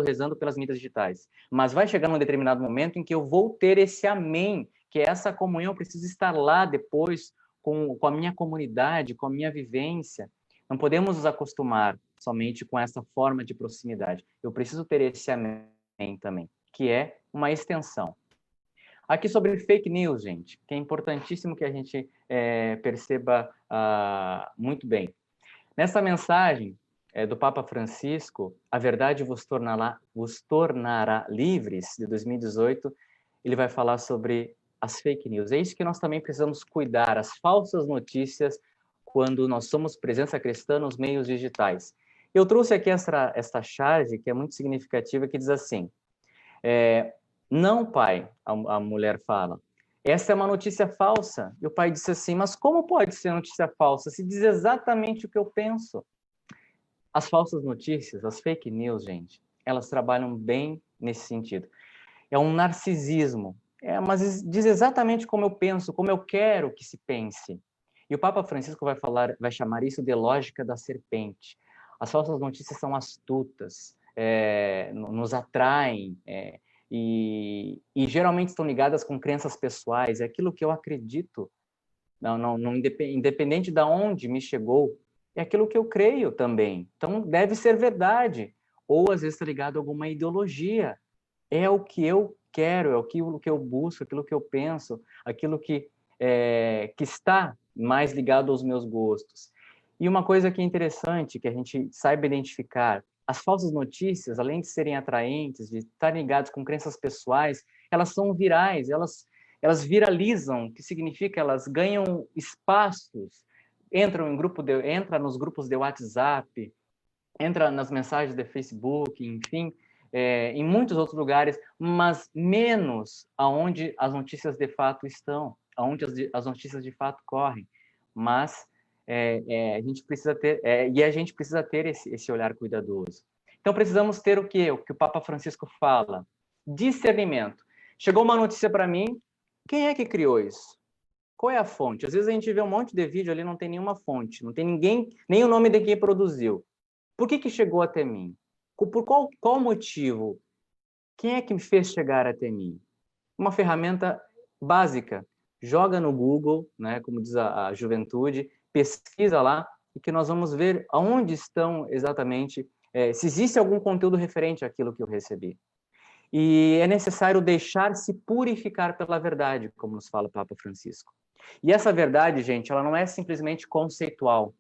rezando pelas mídias digitais. Mas vai chegar num determinado momento em que eu vou ter esse amém, que essa comunhão precisa estar lá depois com a minha comunidade, com a minha vivência. Não podemos nos acostumar somente com essa forma de proximidade. Eu preciso ter esse amém também, que é uma extensão. Aqui sobre fake news, gente, que é importantíssimo que a gente perceba muito bem. Nessa mensagem do Papa Francisco, A Verdade vos tornará livres, de 2018, ele vai falar sobre as fake news. É isso que nós também precisamos cuidar, as falsas notícias, quando nós somos presença cristã nos meios digitais. Eu trouxe aqui esta charge, que é muito significativa, que diz assim, não, pai, a mulher fala, essa é uma notícia falsa. E o pai disse assim, mas como pode ser notícia falsa se diz exatamente o que eu penso? As falsas notícias, as fake news, gente, elas trabalham bem nesse sentido. É um narcisismo, mas diz exatamente como eu penso, como eu quero que se pense. E o Papa Francisco vai chamar isso de lógica da serpente. As falsas notícias são astutas, nos atraem, e geralmente estão ligadas com crenças pessoais. É aquilo que eu acredito, independente de onde me chegou, é aquilo que eu creio também. Então, deve ser verdade. Ou, às vezes, está ligado a alguma ideologia. É o que eu quero, é aquilo que eu busco, aquilo que eu penso, aquilo que está mais ligado aos meus gostos. E uma coisa que é interessante, que a gente saiba identificar, as falsas notícias, além de serem atraentes, de estarem ligadas com crenças pessoais, elas são virais, elas viralizam, que significa elas ganham espaços, entra nos grupos de WhatsApp, entra nas mensagens de Facebook, enfim, em muitos outros lugares, mas menos aonde as notícias de fato estão, aonde as notícias de fato correm. Mas a gente precisa ter esse olhar cuidadoso. Então precisamos ter o quê? O que o Papa Francisco fala, Discernimento. Chegou uma notícia para mim, quem é que criou isso? Qual é a fonte? Às vezes a gente vê um monte de vídeo ali, não tem nenhuma fonte, não tem ninguém, nem o nome de quem produziu. Por que chegou até mim? Por qual motivo? Quem é que me fez chegar até mim? Uma ferramenta básica. Joga no Google, né, como diz a juventude, pesquisa lá, e que nós vamos ver aonde estão exatamente, se existe algum conteúdo referente àquilo que eu recebi. E é necessário deixar-se purificar pela verdade, como nos fala o Papa Francisco. E essa verdade, gente, ela não é simplesmente conceitual.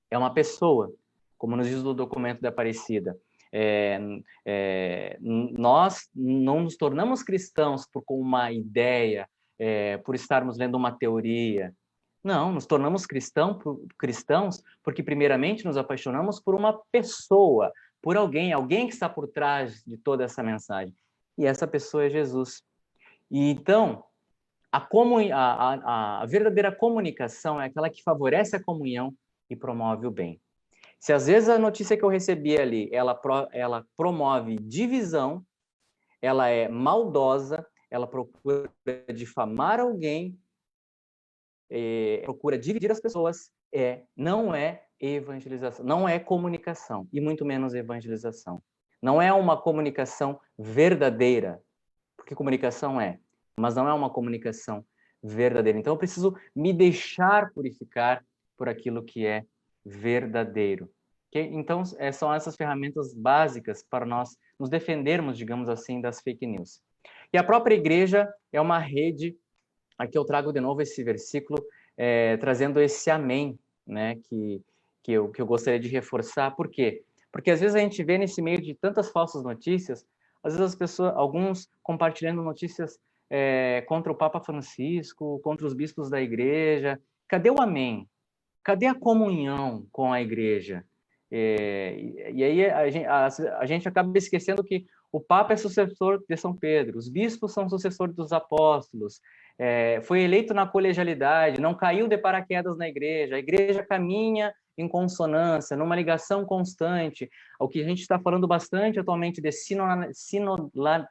É uma pessoa, como nos diz o documento da Aparecida. Nós não nos tornamos cristãos por uma ideia, por estarmos lendo uma teoria. Não, nos tornamos cristãos porque primeiramente nos apaixonamos por uma pessoa, por alguém que está por trás de toda essa mensagem. E essa pessoa é Jesus. E então, a verdadeira comunicação é aquela que favorece a comunhão e promove o bem. Se às vezes a notícia que eu recebi ali, ela promove divisão, ela é maldosa, ela procura difamar alguém, procura dividir as pessoas, não é evangelização, não é comunicação, e muito menos evangelização. Não é uma comunicação verdadeira, porque comunicação mas não é uma comunicação verdadeira. Então eu preciso me deixar purificar por aquilo que é verdadeiro. Então são essas ferramentas básicas para nós nos defendermos, digamos assim, das fake news. E a própria igreja é uma rede. Aqui eu trago de novo esse versículo, trazendo esse amém, né, que eu gostaria de reforçar. Por quê? Porque às vezes a gente vê nesse meio de tantas falsas notícias, às vezes as pessoas, alguns compartilhando notícias contra o Papa Francisco, contra os bispos da igreja. Cadê o amém? Cadê a comunhão com a igreja? E aí a gente acaba esquecendo que o Papa é sucessor de São Pedro, os bispos são sucessores dos apóstolos, foi eleito na colegialidade, não caiu de paraquedas na igreja, a igreja caminha em consonância, numa ligação constante, ao que a gente está falando bastante atualmente de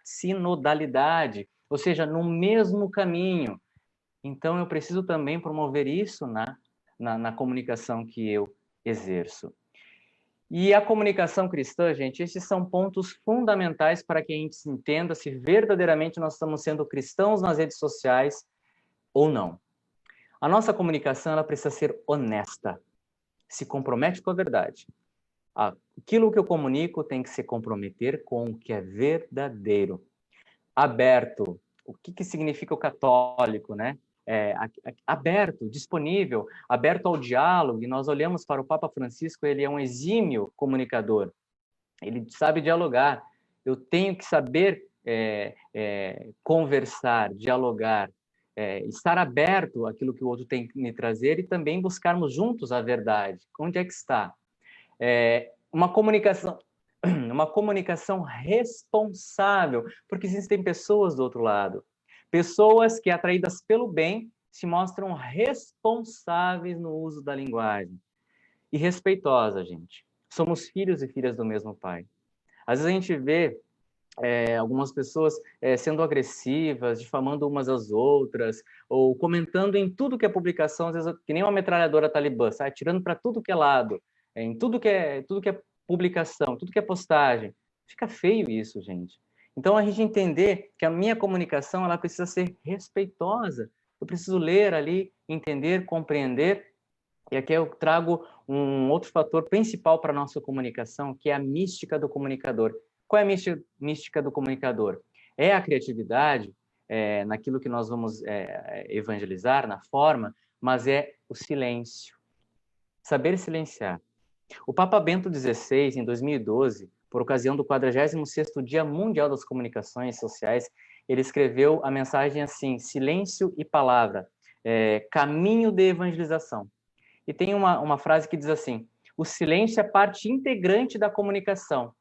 sinodalidade, ou seja, no mesmo caminho. Então eu preciso também promover isso na comunicação que eu exerço. E a comunicação cristã, gente, esses são pontos fundamentais para que a gente entenda se verdadeiramente nós estamos sendo cristãos nas redes sociais ou não. A nossa comunicação, ela precisa ser honesta, se compromete com a verdade. Aquilo que eu comunico tem que se comprometer com o que é verdadeiro. Aberto. O que significa o católico, né? Aberto, disponível, aberto ao diálogo, e nós olhamos para o Papa Francisco, ele é um exímio comunicador, ele sabe dialogar, eu tenho que saber conversar, dialogar, estar aberto àquilo que o outro tem que me trazer e também buscarmos juntos a verdade. Onde é que está? Uma comunicação responsável, porque existem pessoas do outro lado. Pessoas que, atraídas pelo bem, se mostram responsáveis no uso da linguagem. E respeitosa, gente. Somos filhos e filhas do mesmo pai. Às vezes a gente vê algumas pessoas sendo agressivas, difamando umas às outras, ou comentando em tudo que é publicação, às vezes que nem uma metralhadora talibã, sai atirando para tudo que é lado, em tudo que é publicação, tudo que é postagem. Fica feio isso, gente. Então, a gente entender que a minha comunicação ela precisa ser respeitosa. Eu preciso ler ali, entender, compreender. E aqui eu trago um outro fator principal para a nossa comunicação, que é a mística do comunicador. Qual é a mística do comunicador? É a criatividade, naquilo que nós vamos evangelizar, na forma, mas é o silêncio. Saber silenciar. O Papa Bento XVI, em 2012, por ocasião do 46º Dia Mundial das Comunicações Sociais, ele escreveu a mensagem assim: silêncio e palavra, caminho de evangelização. E tem uma frase que diz assim: o silêncio é parte integrante da comunicação,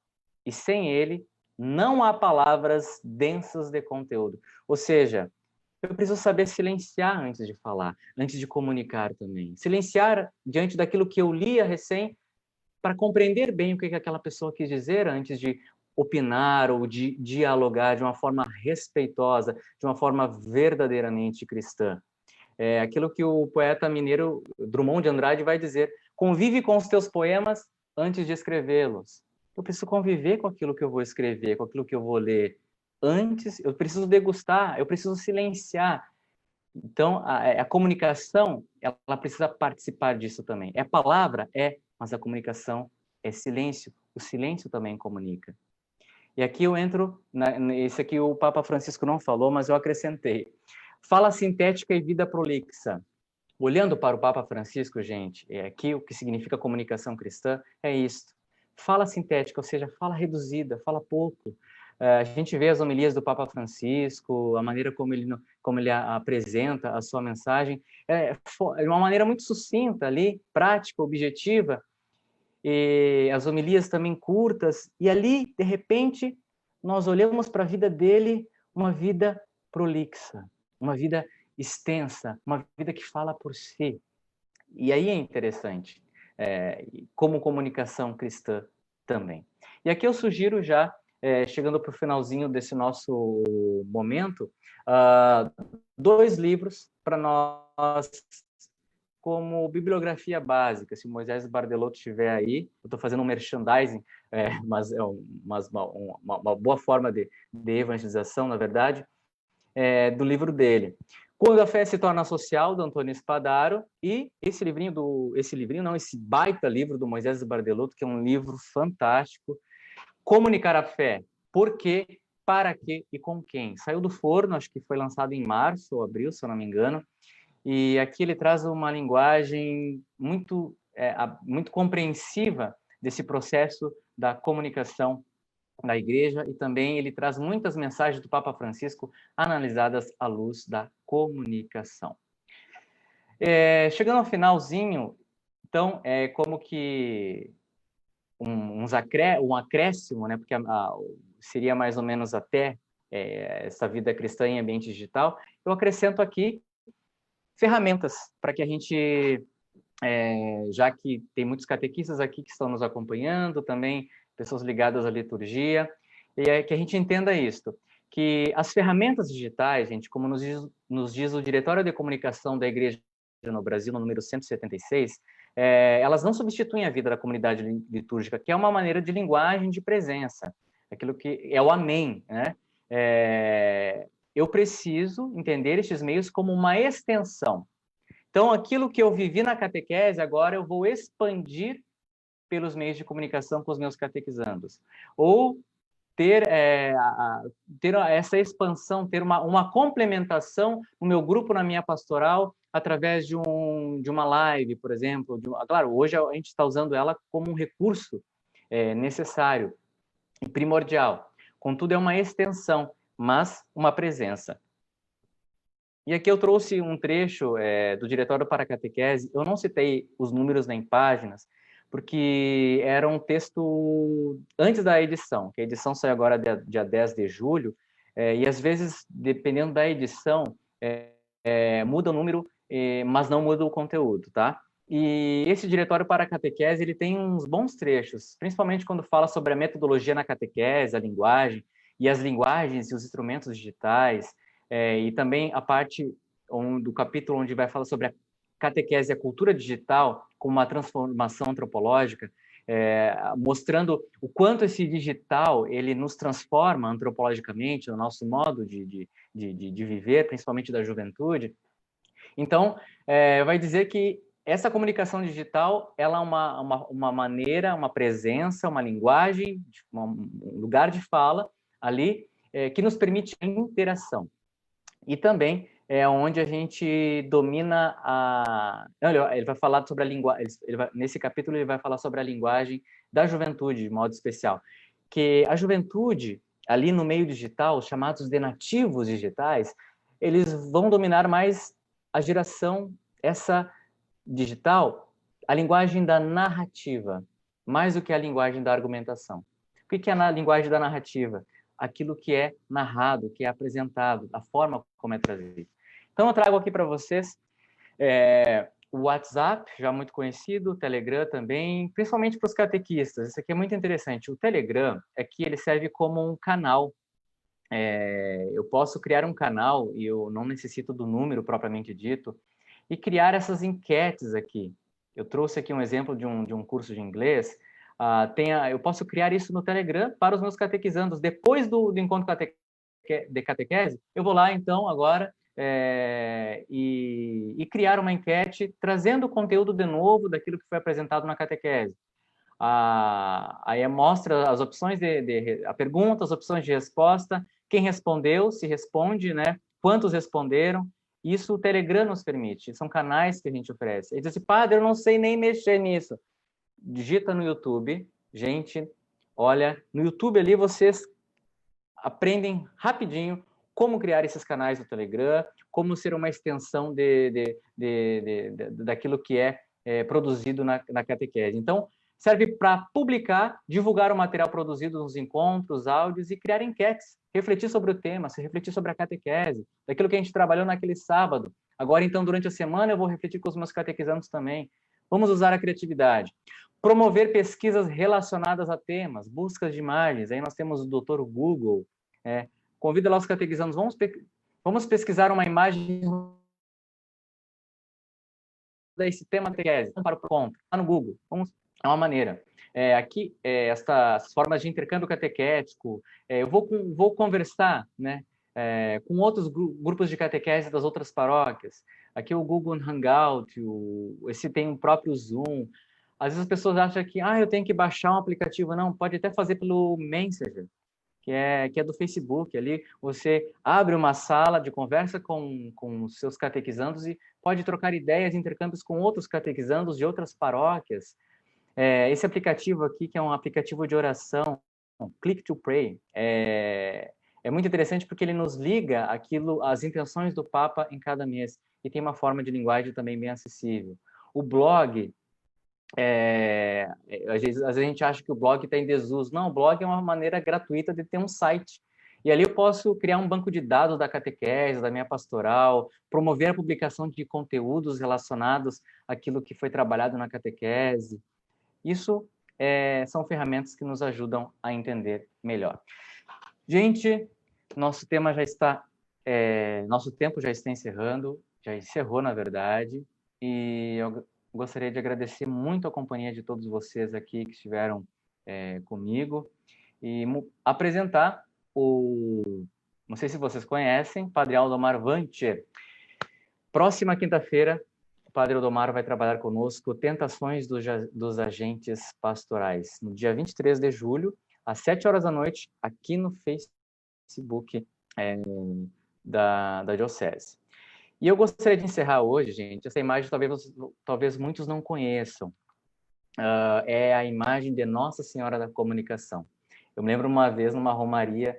e sem ele não há palavras densas de conteúdo. Ou seja, eu preciso saber silenciar antes de falar, antes de comunicar também. Silenciar diante daquilo que eu li a recém, para compreender bem o que aquela pessoa quis dizer antes de opinar ou de dialogar de uma forma respeitosa, de uma forma verdadeiramente cristã. É aquilo que o poeta mineiro Drummond de Andrade vai dizer: convive com os teus poemas antes de escrevê-los. Eu preciso conviver com aquilo que eu vou escrever, com aquilo que eu vou ler. Antes, eu preciso degustar, eu preciso silenciar. Então, a comunicação, ela precisa participar disso também. É palavra? É, mas a comunicação é silêncio. O silêncio também comunica. E aqui eu entro, esse aqui o Papa Francisco não falou, mas eu acrescentei. Fala sintética e vida prolixa. Olhando para o Papa Francisco, gente, aqui o que significa comunicação cristã é isto. Fala sintética, ou seja, fala reduzida, fala pouco. A gente vê as homilias do Papa Francisco, a maneira como ele apresenta a sua mensagem, é uma maneira muito sucinta ali, prática, objetiva, e as homilias também curtas, e ali, de repente, nós olhamos para a vida dele, uma vida prolixa, uma vida extensa, uma vida que fala por si. E aí é interessante, como comunicação cristã também. E aqui eu sugiro já, chegando para o finalzinho desse nosso momento, 2 livros para nós como bibliografia básica. Se o Moisés Bardelotto estiver aí, eu estou fazendo um merchandising, mas é uma boa forma de evangelização, na verdade, do livro dele. Quando a Fé se torna social, do Antônio Spadaro, e esse baita livro do Moisés Bardelotto, que é um livro fantástico, Comunicar a Fé, por quê, para quê e com quem. Saiu do forno, acho que foi lançado em março ou abril, se eu não me engano, e aqui ele traz uma linguagem muito compreensiva desse processo da comunicação da igreja, e também ele traz muitas mensagens do Papa Francisco analisadas à luz da comunicação. Chegando ao finalzinho, então, é como que um acréscimo, né, porque seria mais ou menos até essa vida cristã em ambiente digital, eu acrescento aqui ferramentas para que a gente, já que tem muitos catequistas aqui que estão nos acompanhando, também pessoas ligadas à liturgia, e que a gente entenda isto, que as ferramentas digitais, gente, como nos diz o Diretório de Comunicação da Igreja no Brasil, no número 176, elas não substituem a vida da comunidade litúrgica, que é uma maneira de linguagem de presença, aquilo que é o amém, né? Eu preciso entender estes meios como uma extensão. Então, aquilo que eu vivi na catequese, agora eu vou expandir pelos meios de comunicação com os meus catequizandos. Ou ter essa expansão, ter uma complementação no meu grupo, na minha pastoral, através de uma live, por exemplo. Claro, hoje a gente está usando ela como um recurso necessário e primordial. Contudo, é uma extensão, mas uma presença. E aqui eu trouxe um trecho do Diretório para a Catequese. Eu não citei os números nem páginas, porque era um texto antes da edição, que a edição sai agora dia 10 de julho, e às vezes, dependendo da edição, muda o número, mas não muda o conteúdo, tá? E esse Diretório para a Catequese, ele tem uns bons trechos, principalmente quando fala sobre a metodologia na catequese, a linguagem, e as linguagens e os instrumentos digitais, e também a parte do capítulo onde vai falar sobre a catequese e a cultura digital como uma transformação antropológica, mostrando o quanto esse digital ele nos transforma antropologicamente no nosso modo de viver, principalmente da juventude. Então, vai dizer que essa comunicação digital ela é uma maneira, uma presença, uma linguagem, um lugar de fala ali que nos permite a interação. E também onde a gente domina ele vai falar sobre a linguagem, nesse capítulo ele vai falar sobre a linguagem da juventude, de modo especial. Que a juventude, ali no meio digital, os chamados de nativos digitais, eles vão dominar mais a geração, essa digital, a linguagem da narrativa, mais do que a linguagem da argumentação. O que é a linguagem da narrativa? Aquilo que é narrado, que é apresentado, a forma como é trazido. Então, eu trago aqui para vocês o WhatsApp, já muito conhecido, o Telegram também, principalmente para os catequistas. Isso aqui é muito interessante. O Telegram é que ele serve como um canal. Eu posso criar um canal e eu não necessito do número propriamente dito e criar essas enquetes aqui. Eu trouxe aqui um exemplo de um curso de inglês. Eu posso criar isso no Telegram para os meus catequizandos. Depois do encontro de catequese, eu vou lá, então, agora, e criar uma enquete trazendo o conteúdo de novo daquilo que foi apresentado na catequese. Aí mostra as opções a pergunta, as opções de resposta, quem respondeu, se responde, né? Quantos responderam. Isso o Telegram nos permite, são canais que a gente oferece. Ele diz assim, padre, eu não sei nem mexer nisso. Digita no YouTube, gente, olha, no YouTube ali vocês aprendem rapidinho como criar esses canais do Telegram, como ser uma extensão daquilo que é produzido na catequese. Então, serve para publicar, divulgar o material produzido nos encontros, áudios e criar enquetes, refletir sobre o tema, se refletir sobre a catequese, daquilo que a gente trabalhou naquele sábado. Agora, então, durante a semana, eu vou refletir com os meus catequizandos também. Vamos usar a criatividade. Promover pesquisas relacionadas a temas, buscas de imagens. Aí nós temos o Dr. Google. Convida lá os catequizandos, vamos pesquisar uma imagem desse tema catequese, para o ponto, lá no Google. É uma maneira. Aqui, estas formas de intercâmbio catequético, eu vou conversar, né, com outros grupos de catequese das outras paróquias. Aqui o Google Hangout, esse tem o próprio Zoom. Às vezes as pessoas acham que eu tenho que baixar um aplicativo. Não, pode até fazer pelo Messenger, que é do Facebook. Ali você abre uma sala de conversa com os seus catequizandos e pode trocar ideias, intercâmbios com outros catequizandos de outras paróquias. Esse aplicativo aqui, que é um aplicativo de oração, Click to Pray, é muito interessante porque ele nos liga às intenções do Papa em cada mês e tem uma forma de linguagem também bem acessível. O blog, às vezes a gente acha que o blog está em desuso. Não, o blog é uma maneira gratuita de ter um site. E ali eu posso criar um banco de dados da catequese, da minha pastoral, promover a publicação de conteúdos relacionados àquilo que foi trabalhado na catequese. Isso são ferramentas que nos ajudam a entender melhor. Gente, nosso tempo já está encerrando, já encerrou, na verdade, e eu gostaria de agradecer muito a companhia de todos vocês aqui que estiveram comigo e apresentar não sei se vocês conhecem, Padre Aldomar Vancher. Próxima quinta-feira, o Padre Aldomar vai trabalhar conosco Tentações dos Agentes Pastorais, no dia 23 de julho, às 7 horas da noite, aqui no Facebook da Diocese. E eu gostaria de encerrar hoje, gente, essa imagem talvez muitos não conheçam. É a imagem de Nossa Senhora da Comunicação. Eu me lembro uma vez numa romaria,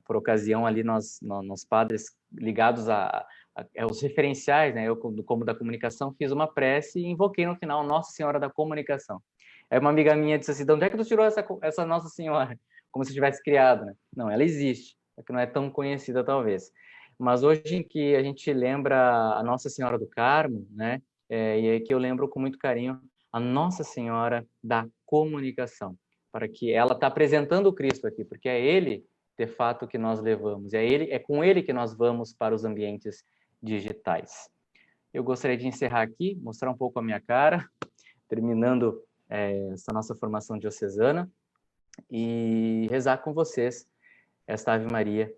por ocasião ali, nós padres ligados aos referenciais, né? Eu, como da comunicação, fiz uma prece e invoquei no final Nossa Senhora da Comunicação. Aí uma amiga minha disse assim, de onde é que tu tirou essa Nossa Senhora? Como se tivesse criado, né? Não, ela existe, é que não é tão conhecida talvez. Mas hoje em que a gente lembra a Nossa Senhora do Carmo, né? E é que eu lembro com muito carinho a Nossa Senhora da Comunicação, para que ela está apresentando o Cristo aqui, porque é Ele, de fato, que nós levamos, é com Ele que nós vamos para os ambientes digitais. Eu gostaria de encerrar aqui, mostrar um pouco a minha cara, terminando essa nossa formação diocesana, e rezar com vocês esta Ave Maria,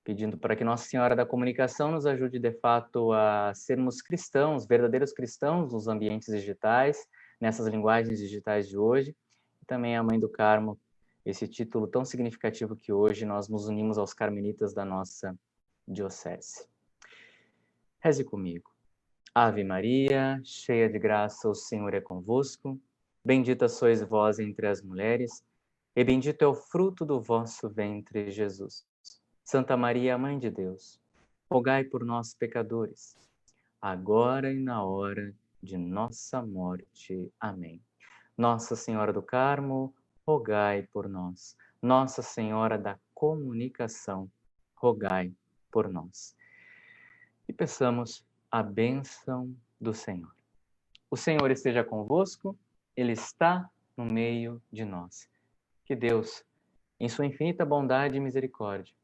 pedindo para que Nossa Senhora da Comunicação nos ajude, de fato, a sermos cristãos, verdadeiros cristãos nos ambientes digitais, nessas linguagens digitais de hoje, e também a Mãe do Carmo, esse título tão significativo que hoje nós nos unimos aos carmelitas da nossa diocese. Reze comigo. Ave Maria, cheia de graça, o Senhor é convosco. Bendita sois vós entre as mulheres, e bendito é o fruto do vosso ventre, Jesus. Santa Maria, Mãe de Deus, rogai por nós, pecadores, agora e na hora de nossa morte. Amém. Nossa Senhora do Carmo, rogai por nós. Nossa Senhora da Comunicação, rogai por nós. E peçamos a bênção do Senhor. O Senhor esteja convosco, Ele está no meio de nós. Que Deus, em sua infinita bondade e misericórdia,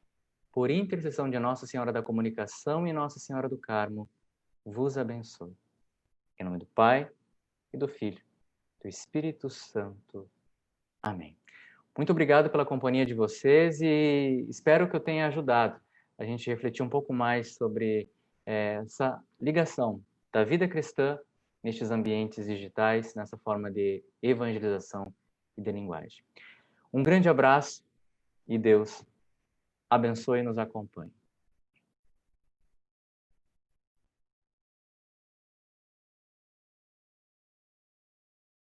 por intercessão de Nossa Senhora da Comunicação e Nossa Senhora do Carmo, vos abençoe. Em nome do Pai, e do Filho, do Espírito Santo. Amém. Muito obrigado pela companhia de vocês e espero que eu tenha ajudado a gente refletir um pouco mais sobre essa ligação da vida cristã nestes ambientes digitais, nessa forma de evangelização e de linguagem. Um grande abraço e Deus abençoe e nos acompanhe.